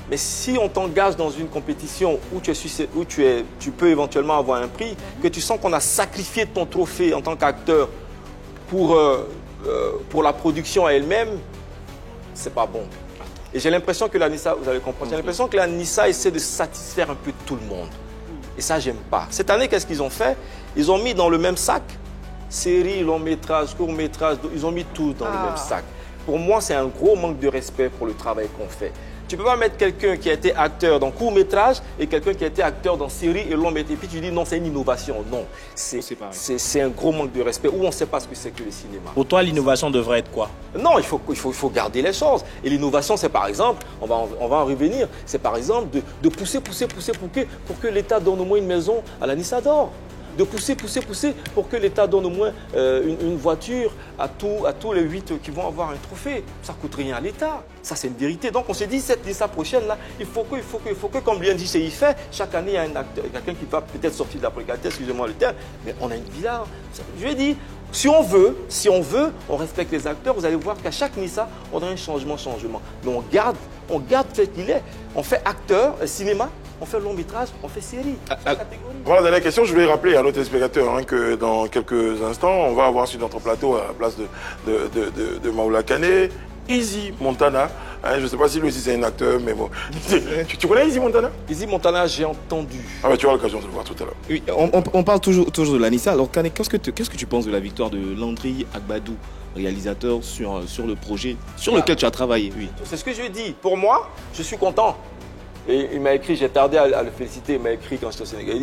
mais si on t'engage dans une compétition où tu peux éventuellement avoir un prix, que tu sens qu'on a sacrifié ton trophée en tant qu'acteur pour la production elle-même, c'est pas bon. Et j'ai l'impression que la Nissa, vous allez comprendre, j'ai l'impression que la Nissa essaie de satisfaire un peu tout le monde. Et ça, j'aime pas. Cette année, qu'est-ce qu'ils ont fait? Ils ont mis dans le même sac série, long métrage, court métrage, ils ont mis tout dans le même sac. Pour moi, c'est un gros manque de respect pour le travail qu'on fait. Tu ne peux pas mettre quelqu'un qui a été acteur dans court métrage et quelqu'un qui a été acteur dans série et long métrage. Et puis tu dis non, c'est une innovation. Non, c'est un gros manque de respect. Ou on ne sait pas ce que c'est que le cinéma. Pour toi, l'innovation devrait être quoi? Non, il faut garder les choses. Et l'innovation, c'est par exemple, on va en revenir, c'est par exemple de pousser pour que l'État donne au moins une maison à la Nissa d'Or. De pousser pour que l'État donne au moins une voiture à tous les 8 qui vont avoir un trophée. Ça ne coûte rien à l'État. Ça, c'est une vérité. Donc, on s'est dit, cette Nissa prochaine-là, il faut que, comme l'INDCI fait, chaque année, il y a un acteur, quelqu'un qui va peut-être sortir de la précarité, excusez-moi le terme, mais on a une villa. Je lui ai dit, si on veut, on respecte les acteurs, vous allez voir qu'à chaque Nissa, on a un changement. Mais on garde ce qu'il est. On fait acteur, cinéma, on fait long métrage, on fait série. Voilà, dernière question. Je voulais rappeler à nos téléspectateurs que dans quelques instants, on va avoir sur notre plateau à la place de Maoula Kane, Easy Montana. Je ne sais pas si lui aussi c'est un acteur, mais bon. Tu connais Easy Montana? Easy Montana, j'ai entendu. Ah bah tu auras l'occasion de le voir tout à l'heure. Oui, on parle toujours de la Nissa. Alors Kane, qu'est-ce que tu penses de la victoire de Landry Agbadou, réalisateur sur le projet sur lequel tu as travaillé? Oui. C'est ce que je lui ai dit. Pour moi, je suis content. Et il m'a écrit, j'ai tardé à le féliciter, il m'a écrit quand j'étais au Sénégal.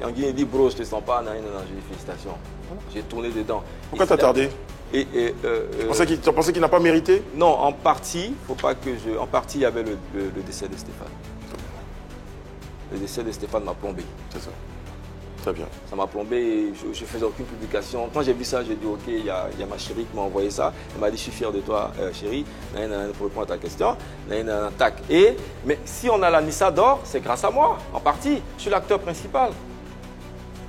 En Guinée, il dit, bro, je te sens pas. Non, j'ai des félicitations. J'ai tourné dedans. Pourquoi tu as tardé? Tu pensais qu'il n'a pas mérité? Non, en partie, en partie, il y avait le décès de Stéphane. Le décès de Stéphane m'a plombé. C'est ça. Très bien. Ça m'a plombé et je ne faisais aucune publication. Quand j'ai vu ça, j'ai dit ok, il y a ma chérie qui m'a envoyé ça. Elle m'a dit je suis fier de toi, chérie. Pour répondre à ta question. Mais si on a la Nissa d'Or, c'est grâce à moi, en partie. Je suis l'acteur principal.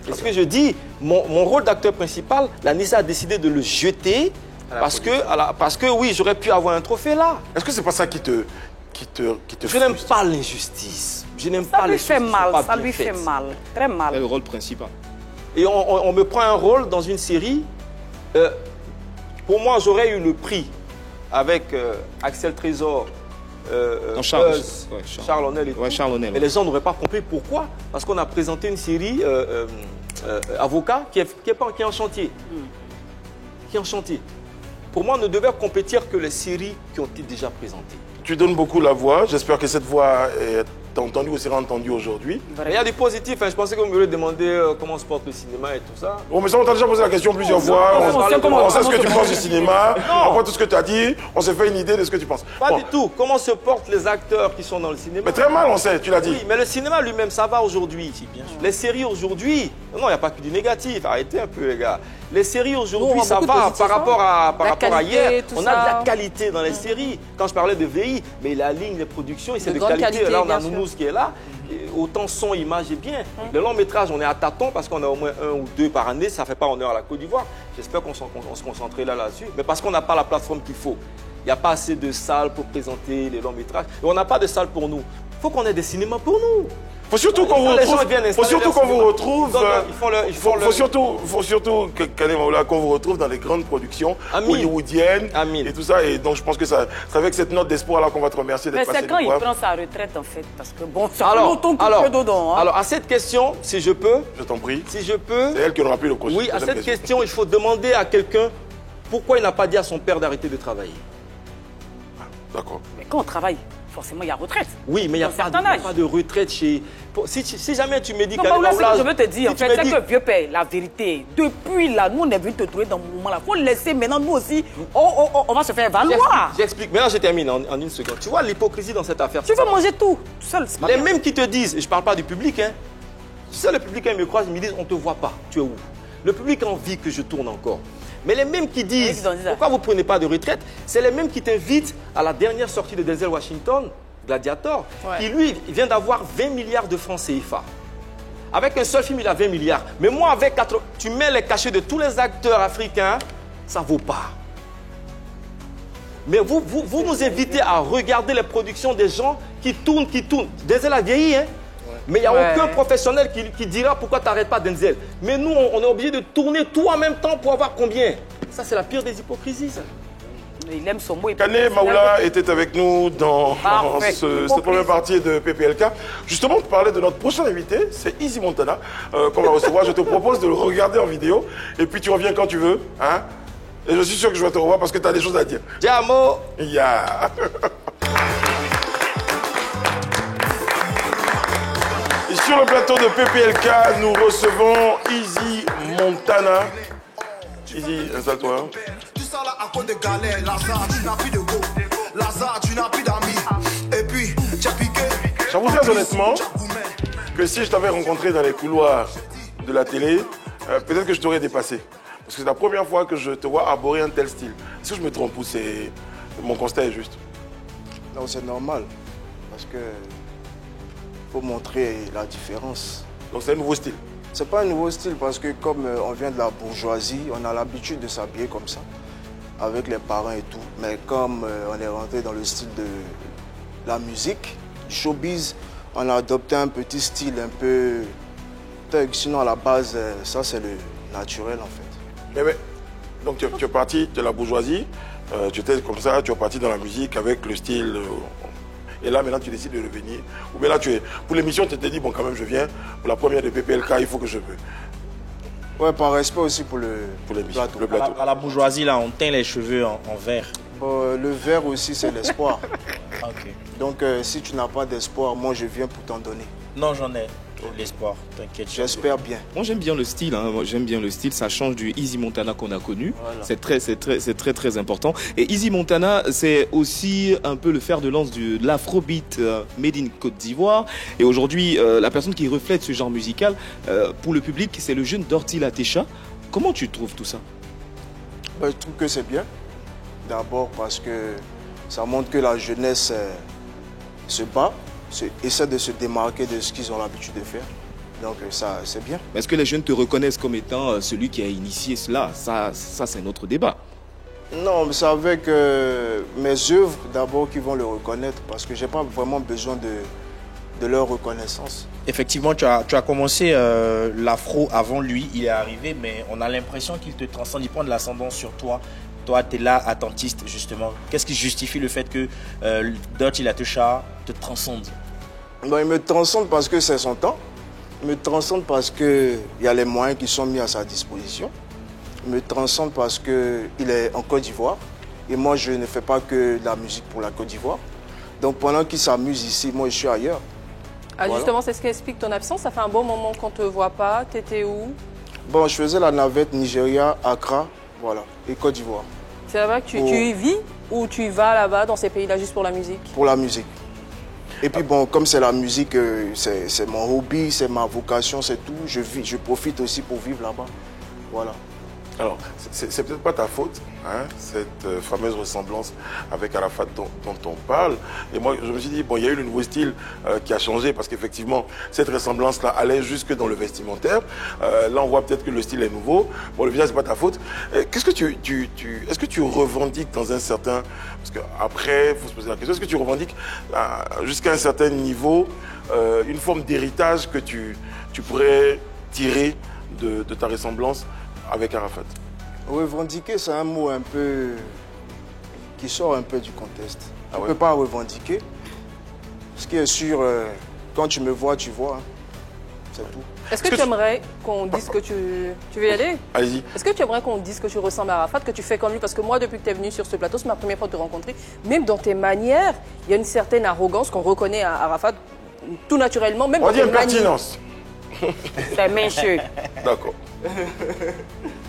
Et ce que je dis, mon rôle d'acteur principal, la Nissa a décidé de le jeter parce que oui, j'aurais pu avoir un trophée là. Est-ce que c'est pas ça qui te Je n'aime pas l'injustice. Je n'aime pas les choses qui sont pas Ça bien lui fait faites. mal, très mal. C'est le rôle principal. Et on me prend un rôle dans une série. Pour moi, j'aurais eu le prix avec Axel Trésor, Charles Honnel et tout. Ouais, Charles Honnel, Mais les gens n'auraient pas compris pourquoi. Parce qu'on a présenté une série Avocat qui est en chantier. Qui est en chantier. Pour moi, on ne devait compétir que les séries qui ont été déjà présentées. Tu donnes beaucoup la voix. J'espère que cette voix est entendue ou sera entendue aujourd'hui. Il y a du positif. Hein. Je pensais que vous me demandiez comment se porte le cinéma et tout ça. Bon, mais ça, on t'a déjà posé la question plusieurs fois. On sait ce que tu penses du cinéma. Après tout ce que tu as dit, on s'est fait une idée de ce que tu penses. Pas du tout. Comment se portent les acteurs qui sont dans le cinéma? Mais très mal, on sait, tu l'as dit. Oui, mais le cinéma lui-même, ça va aujourd'hui. Les séries aujourd'hui, non, il n'y a pas que du négatif. Arrêtez un peu, les gars. Les séries aujourd'hui, ça va par rapport à hier. On a de la qualité dans les séries. Quand je parlais de VI, mais la ligne de production, c'est de qualité. Là, on a Nounouz qui est là. Et autant son, image est bien. Le long métrage, on est à tâtons parce qu'on a au moins 1 ou 2 par année. Ça ne fait pas honneur à la Côte d'Ivoire. J'espère qu'on se concentrer là-dessus. Mais parce qu'on n'a pas la plateforme qu'il faut. Il n'y a pas assez de salles pour présenter les longs métrages. Et on n'a pas de salles pour nous. Il faut qu'on ait des cinémas pour nous. Faut surtout qu'on vous retrouve. Faut surtout qu'on vous retrouve dans les grandes productions hollywoodiennes et tout ça. Et donc je pense que c'est avec cette note d'espoir là qu'on va te remercier d'être passé. Mais c'est quand il prend sa retraite en fait, parce que bon, ça fait longtemps qu'il fait dedans. Alors à cette question, si je peux, je t'en prie. Si je peux. C'est elle qui aura pris le projet. Oui, à cette question, il faut demander à quelqu'un pourquoi il n'a pas dit à son père d'arrêter de travailler. D'accord. Mais quand on travaille, forcément, il y a retraite. Oui, mais il n'y a pas de retraite chez... Si jamais tu me dis... Non, ce que je veux te dire, c'est que vieux père, la vérité, depuis là, nous, on est venu te trouver dans ce moment-là. Il faut laisser maintenant, nous aussi, on va se faire valoir. J'explique. Maintenant, je termine en une seconde. Tu vois l'hypocrisie dans cette affaire. Tu veux manger tout seul. Les mêmes qui te disent, et je ne parle pas du public, hein. Tu sais, le public, quand ils me croisent, ils me disent, on ne te voit pas. Tu es où? Le public a envie que je tourne encore. Mais les mêmes qui disent, pourquoi vous ne prenez pas de retraite, c'est les mêmes qui t'invitent à la dernière sortie de Denzel Washington, Gladiator, qui lui vient d'avoir 20 milliards de francs CFA. Avec un seul film, il a 20 milliards. Mais moi, avec 4, tu mets les cachets de tous les acteurs africains, ça ne vaut pas. Mais vous nous invitez à regarder les productions des gens qui tournent. Denzel a vieilli, hein? Mais il n'y a aucun professionnel qui dira pourquoi tu n'arrêtes pas Denzel. Mais nous, on est obligé de tourner tout en même temps pour avoir combien? Ça, c'est la pire des hypocrisies, ça. Il aime son mot. Kane Maoula était avec nous dans cette première partie de PPLK. Justement, pour parler de notre prochain invité, c'est Easy Montana qu'on va recevoir. Je te propose de le regarder en vidéo et puis tu reviens quand tu veux. Hein? Et je suis sûr que je vais te revoir parce que tu as des choses à dire. Diamo! Yeah. Et sur le plateau de PPLK, nous recevons Easy Montana. Easy, installe-toi. Tu sors là à cause de galère, Lazare, tu n'as plus de go. Lazare, tu n'as plus d'amis. Et puis, tu as piqué. J'avoue très honnêtement que si je t'avais rencontré dans les couloirs de la télé, peut-être que je t'aurais dépassé. Parce que c'est la première fois que je te vois arborer un tel style. Est-ce que je me trompe ou c'est... mon constat est juste? Non, c'est normal. Parce que... faut montrer la différence. Donc c'est un nouveau style? C'est pas un nouveau style parce que comme on vient de la bourgeoisie, on a l'habitude de s'habiller comme ça, avec les parents et tout. Mais comme on est rentré dans le style de la musique, du showbiz, on a adopté un petit style un peu thug. Sinon à la base, ça c'est le naturel en fait. Mais donc tu es parti de la bourgeoisie, tu étais comme ça, tu es parti dans la musique avec le style... Et là, maintenant, tu décides de revenir. Ou bien là, pour l'émission, tu t'es dit, bon, quand même, je viens. Pour la première de PPLK, il faut que je veux. Ouais, par respect aussi pour le plateau. À la bourgeoisie, là, on teint les cheveux en vert. Bon, le vert aussi, c'est l'espoir. Okay. Donc, si tu n'as pas d'espoir, moi, je viens pour t'en donner. Non, j'en ai. L'espoir, t'inquiète. J'espère bien. Moi j'aime bien le style, hein. J'aime bien le style, ça change du Easy Montana qu'on a connu. Voilà. C'est très important. Et Easy Montana, c'est aussi un peu le fer de lance de l'afrobeat made in Côte d'Ivoire. Et aujourd'hui, la personne qui reflète ce genre musical, pour le public, c'est le jeune Dorty Latécha. Comment tu trouves tout ça? Je trouve que c'est bien. D'abord parce que ça montre que la jeunesse se bat. Essaie de se démarquer de ce qu'ils ont l'habitude de faire. Donc ça, c'est bien. Est-ce que les jeunes te reconnaissent comme étant celui qui a initié cela? Ça c'est un autre débat. Non, mais c'est avec mes œuvres d'abord qu'ils vont le reconnaître parce que je n'ai pas vraiment besoin de leur reconnaissance. Effectivement, tu as commencé l'afro avant lui, il est arrivé, mais on a l'impression qu'il te transcende, il prend de l'ascendance sur toi. Toi, tu es là, attentiste, justement. Qu'est-ce qui justifie le fait que Dirty Latoucha te transcende? Bon, il me transcende parce que c'est son temps. Il me transcende parce qu'il y a les moyens qui sont mis à sa disposition. Il me transcende parce qu'il est en Côte d'Ivoire. Et moi, je ne fais pas que de la musique pour la Côte d'Ivoire. Donc, pendant qu'il s'amuse ici, moi, je suis ailleurs. Ah, voilà. Justement, c'est ce qui explique ton absence. Ça fait un bon moment qu'on ne te voit pas. Tu étais où? Bon, je faisais la navette Nigeria, Accra, voilà, et Côte d'Ivoire. C'est vrai que tu y vis ou tu vas là-bas dans ces pays-là juste pour la musique? Pour la musique. Et puis bon, comme c'est la musique, c'est mon hobby, c'est ma vocation, c'est tout. Je profite aussi pour vivre là-bas. Voilà. Alors, c'est peut-être pas ta faute, hein, cette fameuse ressemblance avec Arafat dont on parle. Et moi, je me suis dit, bon, il y a eu le nouveau style qui a changé parce qu'effectivement, cette ressemblance-là allait jusque dans le vestimentaire. Là, on voit peut-être que le style est nouveau. Bon, le visage, c'est pas ta faute. Qu'est-ce que est-ce que tu revendiques dans un certain... Parce qu'après, il faut se poser la question, est-ce que tu revendiques jusqu'à un certain niveau une forme d'héritage que tu pourrais tirer de ta ressemblance avec Arafat? Revendiquer, c'est un mot un peu qui sort un peu du contexte. On ne peut pas revendiquer. Ce qui est sûr, quand tu me vois, tu vois. Hein. C'est tout. Est-ce que tu aimerais qu'on dise que tu veux y aller? Allez-y. Est-ce que tu aimerais qu'on dise que tu ressembles à Arafat, que tu fais comme lui? Parce que moi, depuis que tu es venu sur ce plateau, c'est ma première fois de te rencontrer. Même dans tes manières, il y a une certaine arrogance qu'on reconnaît à Arafat tout naturellement. Même on dans dit tes impertinence. C'est mécheux. D'accord.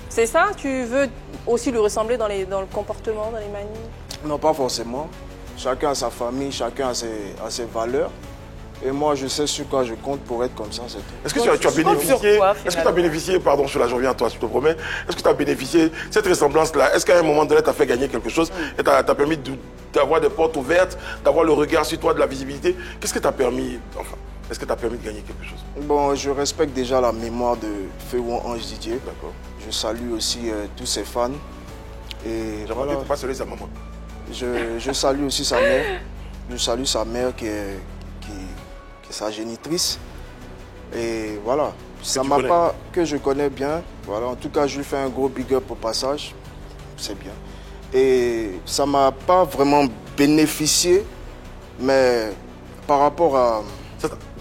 C'est ça? Tu veux aussi lui ressembler dans le comportement, dans les manies? Non, pas forcément. Chacun a sa famille, chacun a ses valeurs. Et moi, je sais sur quoi je compte pour être comme ça, c'est tout. Est-ce que tu as bénéficié, pardon, je reviens à toi, je te promets, est-ce que tu as bénéficié, cette ressemblance-là, est-ce qu'à un moment donné, tu as fait gagner quelque chose et t'a permis d'avoir des portes ouvertes, d'avoir le regard sur toi, de la visibilité? Qu'est-ce que t'a permis, enfin, est-ce que tu as permis de gagner quelque chose? Bon, je respecte déjà la mémoire de Féouan Ange Didier. D'accord. Je salue aussi tous ses fans. Et j'aimerais voilà. Pas saluer sa maman. Je salue aussi sa mère. Je salue sa mère qui est sa génitrice. Et voilà. Ça m'a pas que je connais bien. Voilà. En tout cas, je lui fais un gros big up au passage. C'est bien. Et ça m'a pas vraiment bénéficié, mais par rapport à...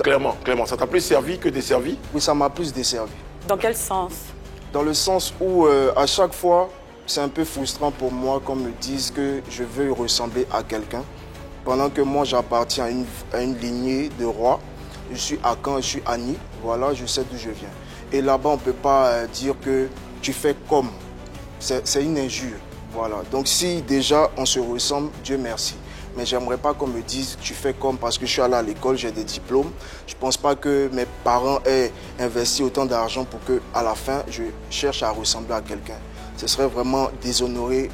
Clairement, ça t'a plus servi que desservi? Oui, ça m'a plus desservi. Dans quel sens? Dans le sens où, à chaque fois, c'est un peu frustrant pour moi qu'on me dise que je veux ressembler à quelqu'un. Pendant que moi, j'appartiens à une lignée de rois. Je suis Akan, je suis Ani. Voilà, je sais d'où je viens. Et là-bas, on ne peut pas dire que tu fais comme. C'est une injure. Voilà. Donc si déjà on se ressemble, Dieu merci. Mais j'aimerais pas qu'on me dise tu fais comme parce que je suis allé à l'école, j'ai des diplômes. Je pense pas que mes parents aient investi autant d'argent pour que à la fin je cherche à ressembler à quelqu'un. Ce serait vraiment déshonorer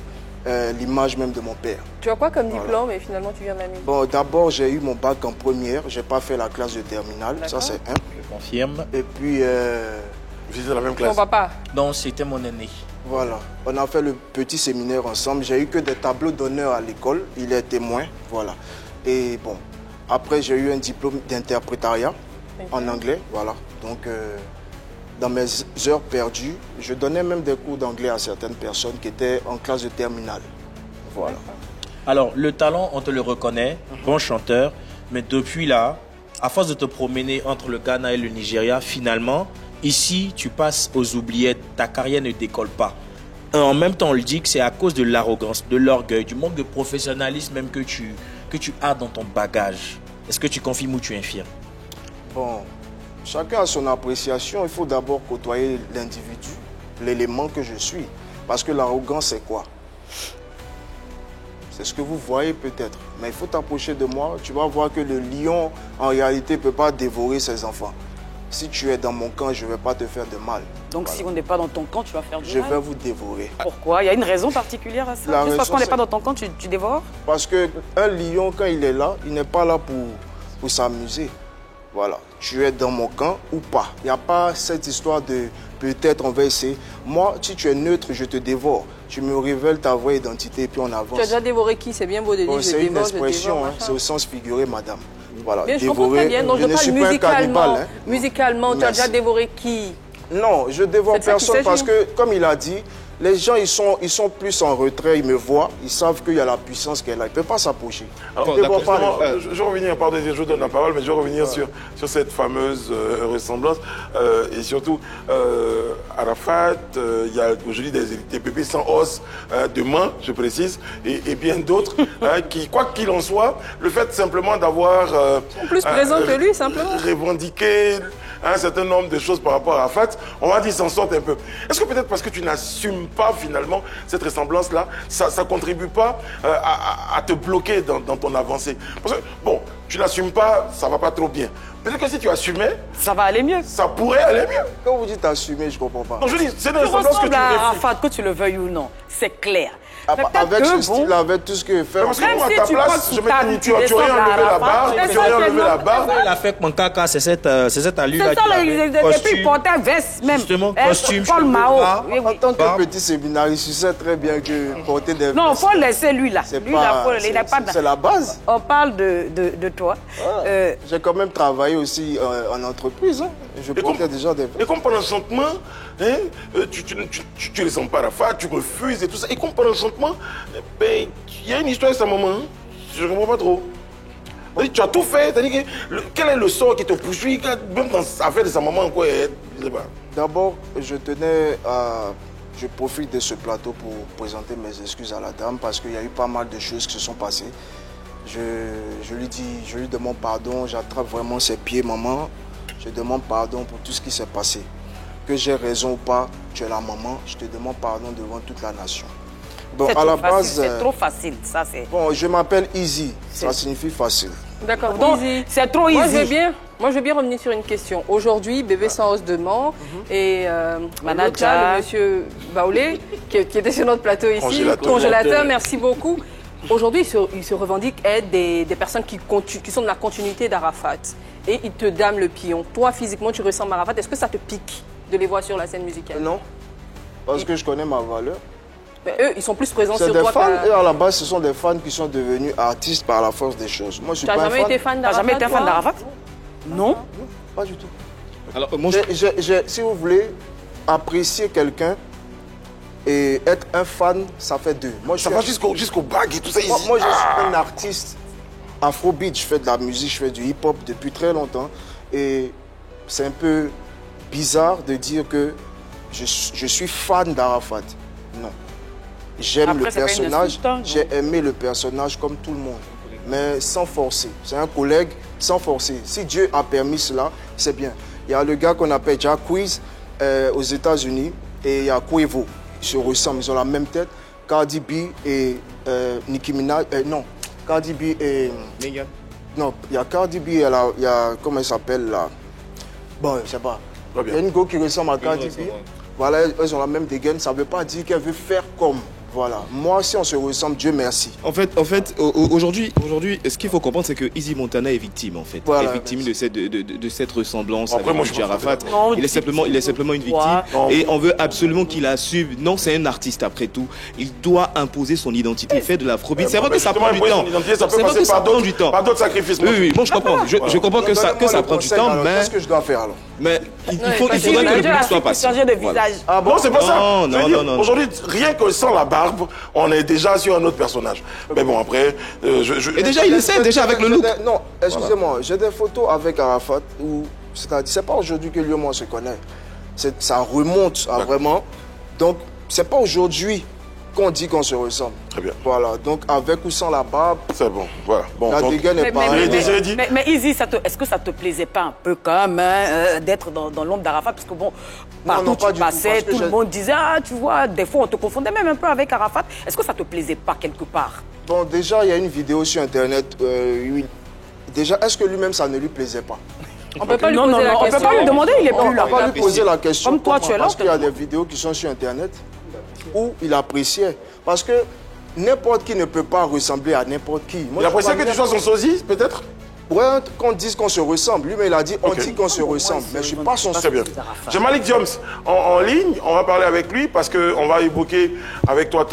l'image même de mon père. Tu as quoi comme diplôme et finalement tu viens de la musique? Bon, d'abord j'ai eu mon bac en première, j'ai pas fait la classe de terminale, ça c'est un. Je confirme. Et puis vous étiez la même classe? Mon papa? Non, c'était mon aîné. Voilà, on a fait le petit séminaire ensemble. J'ai eu que des tableaux d'honneur à l'école. Il est témoin, voilà. Et bon, après j'ai eu un diplôme d'interprétariat en anglais, voilà. Donc, dans mes heures perdues, je donnais même des cours d'anglais à certaines personnes qui étaient en classe de terminale, voilà. Alors, le talent, on te le reconnaît, bon chanteur, mais depuis là, à force de te promener entre le Ghana et le Nigeria, finalement, ici, tu passes aux oubliettes, ta carrière ne décolle pas. En même temps, on le dit que c'est à cause de l'arrogance, de l'orgueil, du manque de professionnalisme même que tu as dans ton bagage. Est-ce que tu confirmes ou tu infirmes? Bon, chacun a son appréciation. Il faut d'abord côtoyer l'individu, l'élément que je suis. Parce que l'arrogance, c'est quoi? C'est ce que vous voyez peut-être. Mais il faut t'approcher de moi. Tu vas voir que le lion, en réalité, ne peut pas dévorer ses enfants. Si tu es dans mon camp, je ne vais pas te faire de mal. Donc voilà. Si on n'est pas dans ton camp, tu vas faire du mal? Je vais vous dévorer. Pourquoi? Il y a une raison particulière à ça? Juste parce qu'on n'est pas dans ton camp, tu dévores? Parce qu'un lion, quand il est là, il n'est pas là pour s'amuser. Voilà. Tu es dans mon camp ou pas. Il n'y a pas cette histoire de peut-être on va essayer. Moi, si tu es neutre, je te dévore. Tu me révèles ta vraie identité et puis on avance. Tu as déjà dévoré qui? C'est bien beau de dire c'est une expression, hein, c'est au sens figuré, madame. Voilà, Bien, je comprends très bien. Donc, je parle musicalement. Hein. Musicalement, tu as déjà dévoré qui? Non, je dévore personne parce que, comme il a dit, les gens, ils sont plus en retrait, ils me voient, ils savent qu'il y a la puissance qu'elle a. Ils ne peuvent pas s'approcher. Je vais revenir, pardon, je vous donne la parole, mais je vais revenir sur cette fameuse ressemblance. Et surtout, Arafat, il y a aujourd'hui des bébés sans os de main, je précise, et bien d'autres qui, quoi qu'il en soit, le fait simplement d'avoir... plus présent que lui, simplement. Revendiqué un certain nombre de choses par rapport à Arafat, on va dire s'en sortent un peu. Est-ce que peut-être parce que tu n'assumes pas finalement cette ressemblance-là, ça ne contribue pas à te bloquer dans ton avancée? Parce que, bon, tu n'assumes pas, ça ne va pas trop bien. Peut-être que si tu assumais, ça va aller mieux. Ça pourrait aller mieux. Quand vous dites assumer, je ne comprends pas. Non, je dis, c'est une ressemblance que tu ressembles à Arafat, que tu le veuilles ou non. C'est clair. Avec ce style, avec tout ce que fait. Parce que moi, à ta place, je me dis, tu aurais enlevé la barre, tu aurais enlevé la barre. Il a fait Mankaka, c'est cette allure-là. C'est ça, et puis il portait veste même. Justement, costume, Paul Mao. En tant que petit séminariste, tu sais très bien que porter des vestes... Non, il faut laisser lui là. C'est la base. On parle de toi. J'ai quand même travaillé aussi en entreprise. Je portais déjà des vestes. Et comme pendant l'enchantement, tu ne sens pas Arafat, tu refuses et tout ça. Et comme pendant l'enchantement, il y a une histoire de sa maman. Je ne comprends pas trop. Tu as tout fait. Quel est le sort qui te poursuit, même dans l'affaire de sa maman? D'abord, je tenais à... Je profite de ce plateau pour présenter mes excuses à la dame parce qu'il y a eu pas mal de choses qui se sont passées. Je lui demande pardon, j'attrape vraiment ses pieds, maman. Je demande pardon pour tout ce qui s'est passé. Que j'ai raison ou pas, tu es la maman, je te demande pardon devant toute la nation. Bon, à la base, c'est trop facile, ça c'est... Bon, je m'appelle Easy, ça signifie facile. D'accord, donc c'est trop easy. Moi, je veux bien revenir sur une question. Aujourd'hui, bébé sans os de main et manager, le monsieur Baoulé, qui était sur notre plateau ici, congélateur, merci beaucoup. Aujourd'hui, il se revendique être des personnes qui sont de la continuité d'Arafat. Et il te dame le pion. Toi, physiquement, tu ressembles à Arafat. Est-ce que ça te pique de les voir sur la scène musicale? Non, parce que je connais ma valeur. Mais eux, ils sont plus présents sur toi. Fans, et à la base, ce sont des fans qui sont devenus artistes par la force des choses. Moi, je suis pas un fan. Tu n'as jamais été fan d'Arafat? Tu n'as jamais été fan d'Arafat? Non, pas du tout. Alors, si vous voulez apprécier quelqu'un et être un fan, ça fait deux. Moi, ça va jusqu'au bag et tout ça. Moi, je suis un artiste afrobeat. Je fais de la musique, je fais du hip-hop depuis très longtemps. Et c'est un peu bizarre de dire que je suis fan d'Arafat. Non. J'aime le personnage, j'ai aimé le personnage comme tout le monde, mais sans forcer. C'est un collègue sans forcer. Si Dieu a permis cela, c'est bien. Il y a le gars qu'on appelle Jack Quiz aux États-Unis et il y a Quavo. Ils se ressemblent, ils ont la même tête. Cardi B et Nicki Minaj. Non, Cardi B et. Megan. Non, il y a Cardi B et il y a. Comment elle s'appelle là? Bon, je sais pas. Il y a une go qui ressemble à Cardi B. Voilà, elles ont la même dégaine. Ça ne veut pas dire qu'elle veut faire comme. Voilà. Moi, si on se ressemble, Dieu merci. En fait, aujourd'hui, ce qu'il faut comprendre, c'est que Easy Montana est victime, en fait. Voilà, est victime de cette ressemblance après, avec DJ Arafat. Il est simplement une victime. Et on veut absolument qu'il assume. Non, c'est un artiste, après tout. Il doit imposer son identité, faire de l'afrobeat. C'est vrai que ça prend du temps. Ça peut passer par d'autres sacrifices. Oui, moi je comprends. Je comprends que ça prend du temps, mais... Qu'est-ce que je dois faire alors? Mais il faudrait que le public soit patient. Ah bon, c'est pas ça. Non. Aujourd'hui, rien que sans la barbe, on est déjà sur un autre personnage. Mais bon, après... Et déjà, il essaie déjà avec le look. Non, excusez-moi, j'ai des photos avec Arafat où... C'est pas aujourd'hui que lui et moi on se connaît. Ça remonte à vraiment... Donc, c'est pas aujourd'hui qu'on dit qu'on se ressemble. Très bien. Voilà, donc avec ou sans la barbe... C'est bon, voilà. Bon, la dégaine est pareille. Mais Easy, est-ce que ça te plaisait pas un peu quand même d'être dans l'ombre d'Arafat? Parce que bon, partout tu passais, tout le monde disait, ah tu vois, des fois on te confondait même un peu avec Arafat. Est-ce que ça te plaisait pas quelque part? Bon, déjà, il y a une vidéo sur Internet. Déjà, est-ce que lui-même, ça ne lui plaisait pas? On peut pas lui poser la question. On peut pas lui demander, il est plus là. On va lui poser la question. Comme toi, tu es là. Parce qu'il y a des vidéos qui sont sur Internet où il appréciait. Parce que n'importe qui ne peut pas ressembler à n'importe qui. Il appréciait que tu sois son sosie, peut-être? Ouais, qu'on dise qu'on se ressemble. Lui, mais il a dit, on dit qu'on se ressemble. Mais je suis pas son Très bien. J'ai Malik Joms en ligne. On va parler avec lui parce qu'on va évoquer avec toi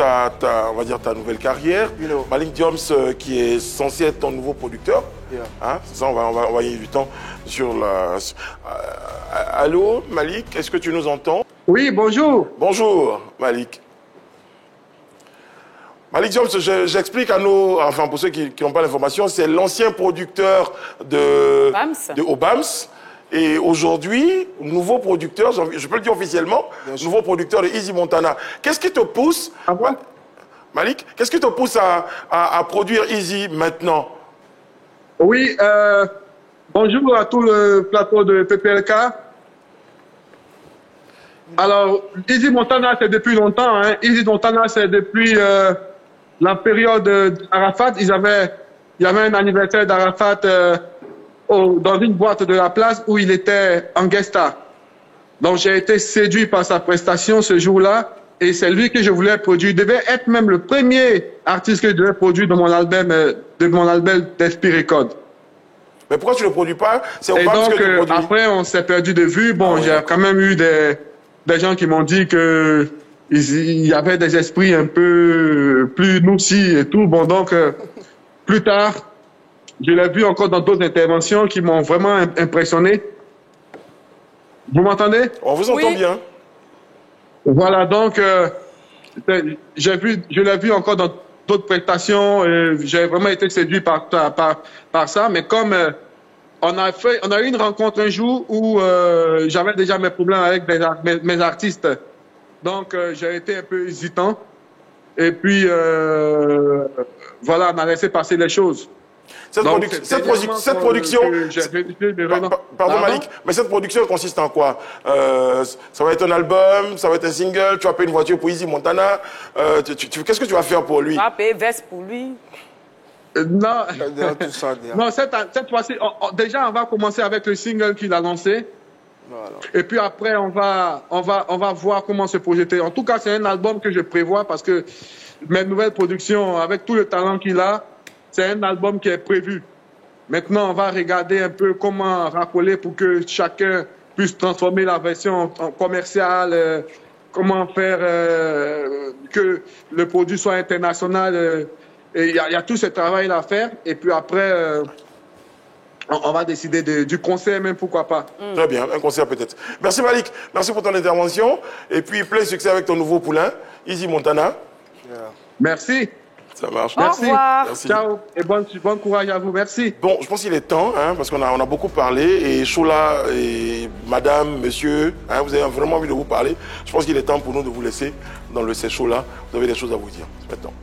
on va dire ta nouvelle carrière. Malik Joms qui est censé être ton nouveau producteur. Hein, c'est ça, on va gagner du temps sur la... allô, Malik, est-ce que tu nous entends? Oui, bonjour. Bonjour, Malik. Malik Joms, j'explique à enfin pour ceux qui n'ont pas l'information, c'est l'ancien producteur de Obams. Et aujourd'hui, nouveau producteur, je peux le dire officiellement, nouveau producteur de Easy Montana. Qu'est-ce qui te pousse, Malik, qu'est-ce qui te pousse à produire Easy maintenant? Oui, bonjour à tout le plateau de PPLK. Alors, Easy Montana, c'est depuis longtemps. Hein. Easy Montana, c'est depuis la période d'Arafat. Il y avait un anniversaire d'Arafat dans une boîte de la place où il était en guest star. Donc, j'ai été séduit par sa prestation ce jour-là. Et c'est lui que je voulais produire. Il devait être même le premier artiste que je devais produire dans mon album d'Esprit Record. Mais pourquoi tu ne le produis pas? C'est au Obams que tu produis. Après, on s'est perdu de vue. Bon, j'ai quand même eu des gens qui m'ont dit que il y avait des esprits un peu plus nourcis et tout. Bon, donc, plus tard, je l'ai vu encore dans d'autres interventions qui m'ont vraiment impressionné. Vous m'entendez? On vous entend bien. Voilà, donc, je l'ai vu encore dans d'autres prestations. J'ai vraiment été séduit par ça. Mais comme on a eu une rencontre un jour où j'avais déjà mes problèmes avec mes artistes. Donc, j'ai été un peu hésitant. Et puis, voilà, on a laissé passer les choses. Cette production, pardon Malik, mais cette production consiste en quoi? Ça va être un album, ça va être un single, tu vas payer une voiture pour Easy Montana, qu'est-ce que tu vas faire pour lui? Tu vas payer veste pour lui? Non, non, cette fois-ci, déjà on va commencer avec le single qu'il a lancé. Voilà. Et puis après, on va voir comment se projeter. En tout cas, c'est un album que je prévois parce que mes nouvelles productions, avec tout le talent qu'il a, c'est un album qui est prévu. Maintenant, on va regarder un peu comment racoler pour que chacun puisse transformer la version en commerciale, comment faire que le produit soit international. Il y a tout ce travail à faire. Et puis après, on va décider du concert même, pourquoi pas. Très bien, un concert peut-être. Merci Malik, merci pour ton intervention. Et puis plein succès avec ton nouveau poulain, Easy Montana. Merci. Ça marche. Merci. Au revoir. Merci. Ciao et bon courage à vous. Merci. Bon, je pense qu'il est temps, hein, parce qu'on a beaucoup parlé. Et Chola et madame, monsieur, hein, vous avez vraiment envie de vous parler. Je pense qu'il est temps pour nous de vous laisser dans le show là. Vous avez des choses à vous dire. C'est maintenant.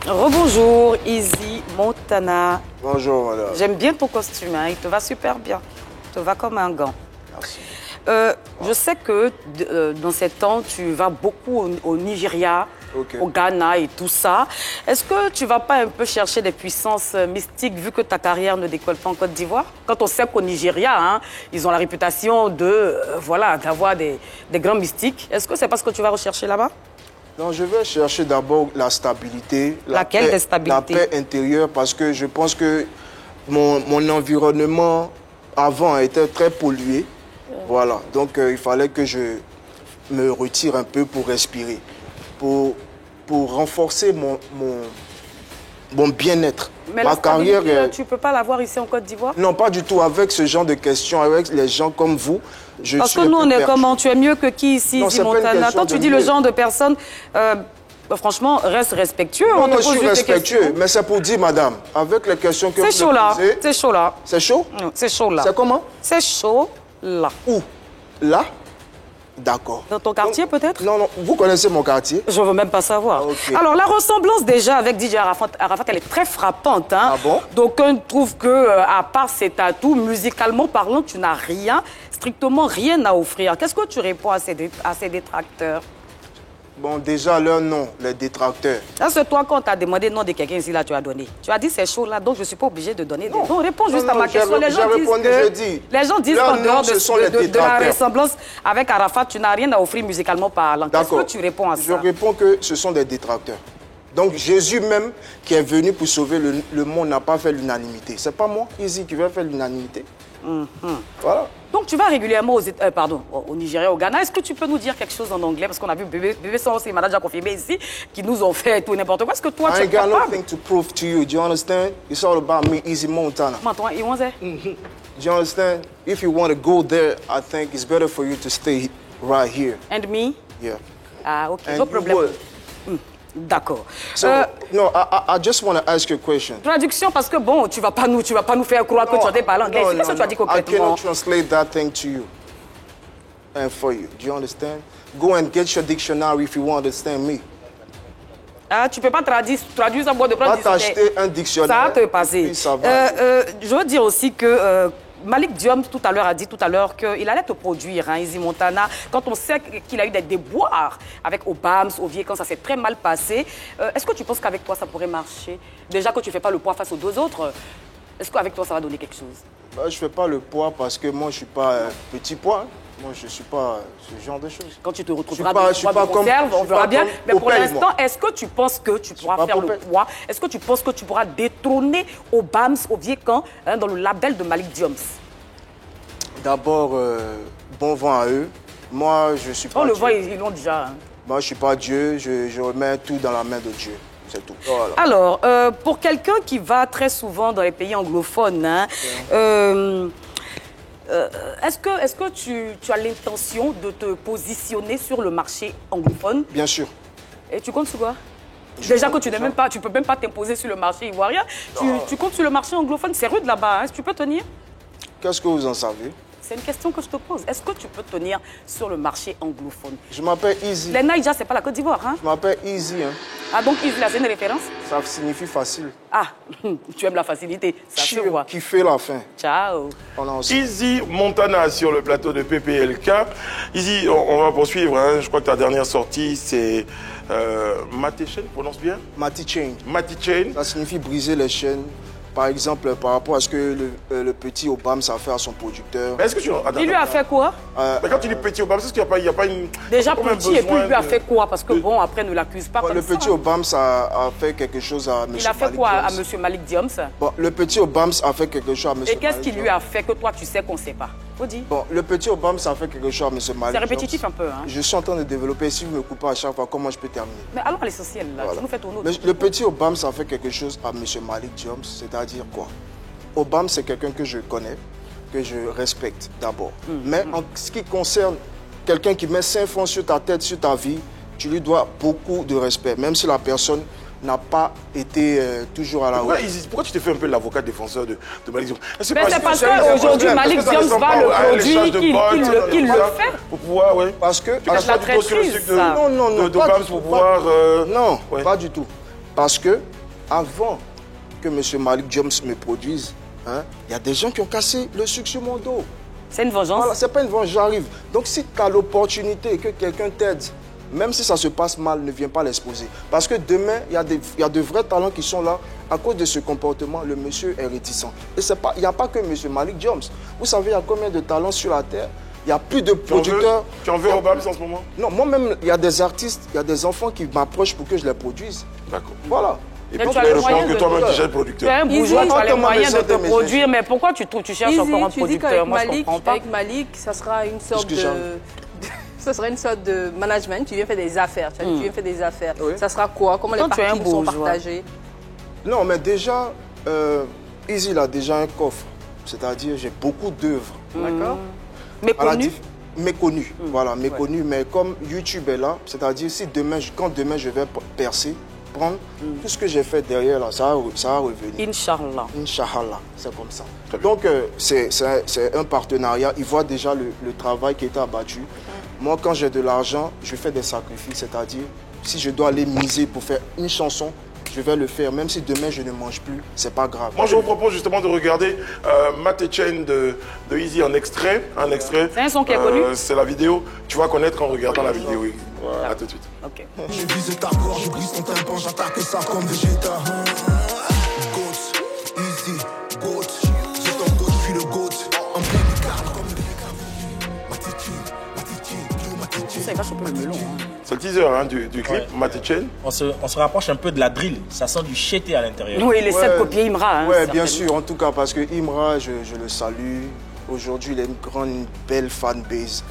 Rebonjour, Easy Montana. Bonjour, madame. J'aime bien ton costume, hein, il te va super bien. Il te va comme un gant. Merci. Je sais que dans ces temps, tu vas beaucoup au Nigeria, au Ghana et tout ça. Est-ce que tu ne vas pas un peu chercher des puissances mystiques vu que ta carrière ne décolle pas en Côte d'Ivoire? Quand on sait qu'au Nigeria, hein, ils ont la réputation d'avoir des grands mystiques. Est-ce que c'est parce que tu vas rechercher là-bas? Non, je vais chercher d'abord la stabilité. Laquelle des stabilités? La paix intérieure, parce que je pense que mon environnement avant était très pollué. Voilà, donc il fallait que je me retire un peu pour respirer, pour renforcer mon bien-être. Mais ma carrière, tu ne peux pas l'avoir ici en Côte d'Ivoire? Non, pas du tout. Avec ce genre de questions, avec les gens comme vous, je Parce suis que nous, on est perdu. comment? Tu es mieux que qui ici, Easy Montana? Toi, tu dis le genre de personne... franchement, reste respectueux. Non, on te je pose suis juste des respectueux, questions. mais c'est pour dire, madame, avec les questions que vous C'est chaud là, posez... c'est chaud là. C'est chaud? C'est chaud là. C'est comment? C'est chaud là. Où? Là? D'accord. Dans ton quartier peut-être? Non, vous connaissez mon quartier? Je ne veux même pas savoir. Okay. Alors, la ressemblance déjà avec DJ Arafat, elle est très frappante. Hein? Ah bon? D'aucuns trouvent que, à part ces tatous, musicalement parlant, tu n'as rien, strictement rien à offrir. Qu'est-ce que tu réponds à ces détracteurs? Bon, déjà, leur nom, les détracteurs. Là, c'est toi, quand on t'a demandé le nom de quelqu'un ici, là, tu as donné. Tu as dit ces choses-là, donc je ne suis pas obligé de donner des noms. Réponds juste à ma question. Les gens disent qu'en dehors de la ressemblance avec Arafat, tu n'as rien à offrir musicalement parlant. Qu'est-ce que tu réponds à ça? Je réponds que ce sont des détracteurs. Donc Jésus même, qui est venu pour sauver le monde, n'a pas fait l'unanimité. C'est pas moi, Easy, qui va faire l'unanimité. Voilà. Donc tu vas régulièrement au Nigeria, au Ghana. Est-ce que tu peux nous dire quelque chose en anglais? Parce qu'on a vu Bébé Sons et Manager confirmé ici, qui nous ont fait tout n'importe quoi. Est-ce que toi, tu es capable? I got nothing to prove to you. Do you understand? It's all about me, Easy Montana. Do you understand? If you want to go there, I think it's better for you to stay right here. And me? Yeah. Ah, ok. No problem. D'accord. So, no, I just want to ask you a question. Traduction, parce que bon, tu vas pas nous faire croire que tu as parlé anglais. Qu'est-ce que tu as dit concrètement? I cannot translate that thing to you and for you. Do you understand? Go and get your dictionary if you want to understand me. Ah, tu peux pas traduire ça pour de prendre. Va t'acheter un dictionnaire. Ça va te passer. Je veux dire aussi que Malick Diom, tout à l'heure, a dit qu'il allait te produire, Easy Montana, quand on sait qu'il a eu des déboires avec Obams, Ovier, quand ça s'est très mal passé. Est-ce que tu penses qu'avec toi, ça pourrait marcher? Déjà que tu ne fais pas le poids face aux deux autres, est-ce qu'avec toi, ça va donner quelque chose? Je ne fais pas le poids parce que moi, je ne suis pas petit poids. Moi, je ne suis pas ce genre de choses. Quand tu te retrouveras dans le conserve, on verra bien. Mais pour l'instant, est-ce que tu penses que tu pourras faire le poids? Est-ce que tu penses que tu pourras détrôner Obams, Ovier, quand dans le label de Malick Diom? D'abord, bon vent à eux. Moi, je suis pas On le Dieu. voit, ils l'ont déjà. Moi, je ne suis pas Dieu. Je remets tout dans la main de Dieu. C'est tout. Voilà. Alors, pour quelqu'un qui va très souvent dans les pays anglophones, est-ce que tu as l'intention de te positionner sur le marché anglophone? Bien sûr. Et tu comptes sur quoi? Déjà que tu ne peux même pas t'imposer sur le marché ivoirien. Tu comptes sur le marché anglophone? C'est rude là-bas, hein? Tu peux tenir? Qu'est-ce que vous en savez? C'est une question que je te pose. Est-ce que tu peux tenir sur le marché anglophone? Je m'appelle Easy. Les Naïja, c'est pas la Côte d'Ivoire, hein? Je m'appelle Easy, hein. Ah, donc Easy, là, c'est une référence? Ça signifie facile. Ah, tu aimes la facilité, ça se voit. Qui fait la fin. Ciao. Easy Montana sur le plateau de PPLK. Easy, on va poursuivre, hein. Je crois que ta dernière sortie, c'est Mati Chain, prononce bien? Mati Chain. Mati Chain. Ça signifie briser les chaînes. Par exemple, par rapport à ce que le petit Obams a fait à son producteur. Est-ce que tu... Il lui a fait quoi? Mais quand tu dis petit Obams, est-ce qu'il n'y a pas une... Déjà petit, et puis il lui a fait quoi? Parce que bon, après, ne l'accuse pas comme ça. Le petit Obams a fait quelque chose à M. Malick Diom. Il a fait quoi à M. Malick Diom? Bon, le petit Obams a fait quelque chose à M. Malick Diom. Et qu'est-ce qu'il lui a fait que toi, tu sais qu'on ne sait pas? Bon, le petit Obams a fait quelque chose à M. Malick Diom. C'est répétitif un peu, hein? Je suis en train de développer. Si vous me coupez à chaque fois, comment je peux terminer? Mais allons à l'essentiel, là. Voilà. Tu nous fais tourner. Mais le petit Obams a fait quelque chose à M. Malick Diom, c'est-à-dire quoi? Obama, c'est quelqu'un que je connais, que je respecte d'abord. Mais en ce qui concerne quelqu'un qui met 5 francs sur ta tête, sur ta vie, tu lui dois beaucoup de respect, même si la personne n'a pas été toujours à la hauteur. Pourquoi tu te fais un peu l'avocat défenseur de Malick Diom? C'est parce qu'aujourd'hui, Malick Diom va le produire, qu'il le fait. Pour pouvoir, oui. Parce que... Tu la traîtrise, ça. Non, pas du tout. Parce que, avant que M. Malick Diom me produise, il y a des gens qui ont cassé le sucre sur mon dos. C'est une vengeance? Voilà, c'est pas une vengeance, j'arrive. Donc si tu as l'opportunité que quelqu'un t'aide, même si ça se passe mal, ne viens pas l'exposer. Parce que demain, il y a de vrais talents qui sont là. À cause de ce comportement, le monsieur est réticent. Et il n'y a pas que M. Malick Diom. Vous savez, il y a combien de talents sur la terre? Il y a plus de producteurs. Tu en veux Obams en ce moment? Non, moi-même, il y a des artistes, il y a des enfants qui m'approchent pour que je les produise. D'accord. Voilà. Et puis tu as le moyen que toi-même déjà le producteur. Tu es un bourgeois, tu as les moyens de te produire, mais pourquoi tu cherches encore un producteur? Moi, je ne comprends pas. Avec Malick, ça sera une sorte de... Ça serait une sorte de management. Tu viens faire des affaires. Tu viens faire des affaires. Oui. Ça sera quoi? Comment les parties sont partagées? Non, mais déjà, Easy a déjà un coffre. C'est-à-dire, j'ai beaucoup d'œuvres. D'accord. Méconnues? Méconnues, voilà, méconnues. Mais comme YouTube est là, c'est-à-dire, quand demain je vais percer, prendre tout ce que j'ai fait derrière là, ça va revenir. Inch'Allah. Inch'Allah, c'est comme ça. Donc c'est un partenariat, ils voient déjà le travail qui est abattu. Moi quand j'ai de l'argent, je fais des sacrifices, c'est-à-dire si je dois aller miser pour faire une chanson, je vais le faire. Même si demain je ne mange plus, c'est pas grave. Moi, je vous propose justement de regarder Matt et Chain de Easy en extrait. C'est un son qui est connu. C'est la vidéo. Tu vas connaître en regardant la vidéo. Oui. Voilà, à tout de suite. Ok. Je vise ta gorge, je brise ton tympan, j'attaque ça comme Vegeta. Goat, easy, goat. C'est ton goat, je suis le goat. En plein écart comme Ça va choper le melon. C'est le teaser du clip, Matt et Chain. On se rapproche un peu de la drill. Ça sent du chété à l'intérieur. Oui, il essaie de copier Imra. Oui, bien sûr, en tout cas, parce que Imra, je le salue. Aujourd'hui, il a une belle fanbase.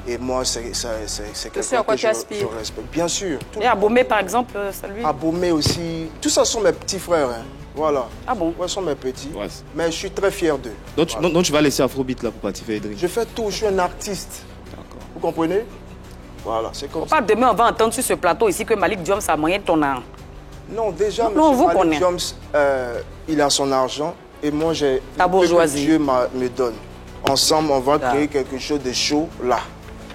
Et moi, c'est quelqu'un que je respecte. Bien sûr. Et Abomé, par exemple, salut. Abomé aussi. Tout ça sont mes petits frères. Hein. Voilà. Ah bon? Ouais, sont mes petits. Ouais. Mais je suis très fier d'eux. Donc tu vas laisser Afrobeat là pour participer à Drill. Je fais tout, je suis un artiste. D'accord. Vous comprenez? Voilà, c'est comme ça. Pas demain, on va entendre sur ce plateau ici que Malik Diom a moyen de ton argent. Non, déjà, Malik Diom, il a son argent et moi, j'ai ta bourgeoisie. Dieu me donne. Ensemble, on va créer quelque chose de chaud là.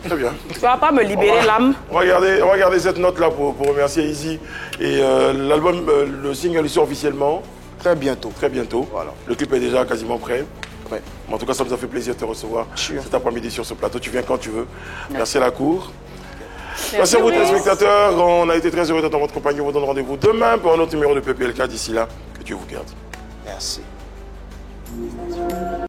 Très bien. Tu vas pas me libérer l'âme? On va garder cette note-là pour remercier Easy. Et l'album, le single sort officiellement. Très bientôt. Très bientôt. Voilà. Le clip est déjà quasiment prêt. Prêt. En tout cas, ça nous a fait plaisir de te recevoir cet après-midi sur ce plateau. Tu viens quand tu veux. Merci à la cour. Merci à vous, téléspectateurs. On a été très heureux d'être dans votre compagnie. On vous donne rendez-vous demain pour un autre numéro de PPLK. D'ici là, que Dieu vous garde. Merci.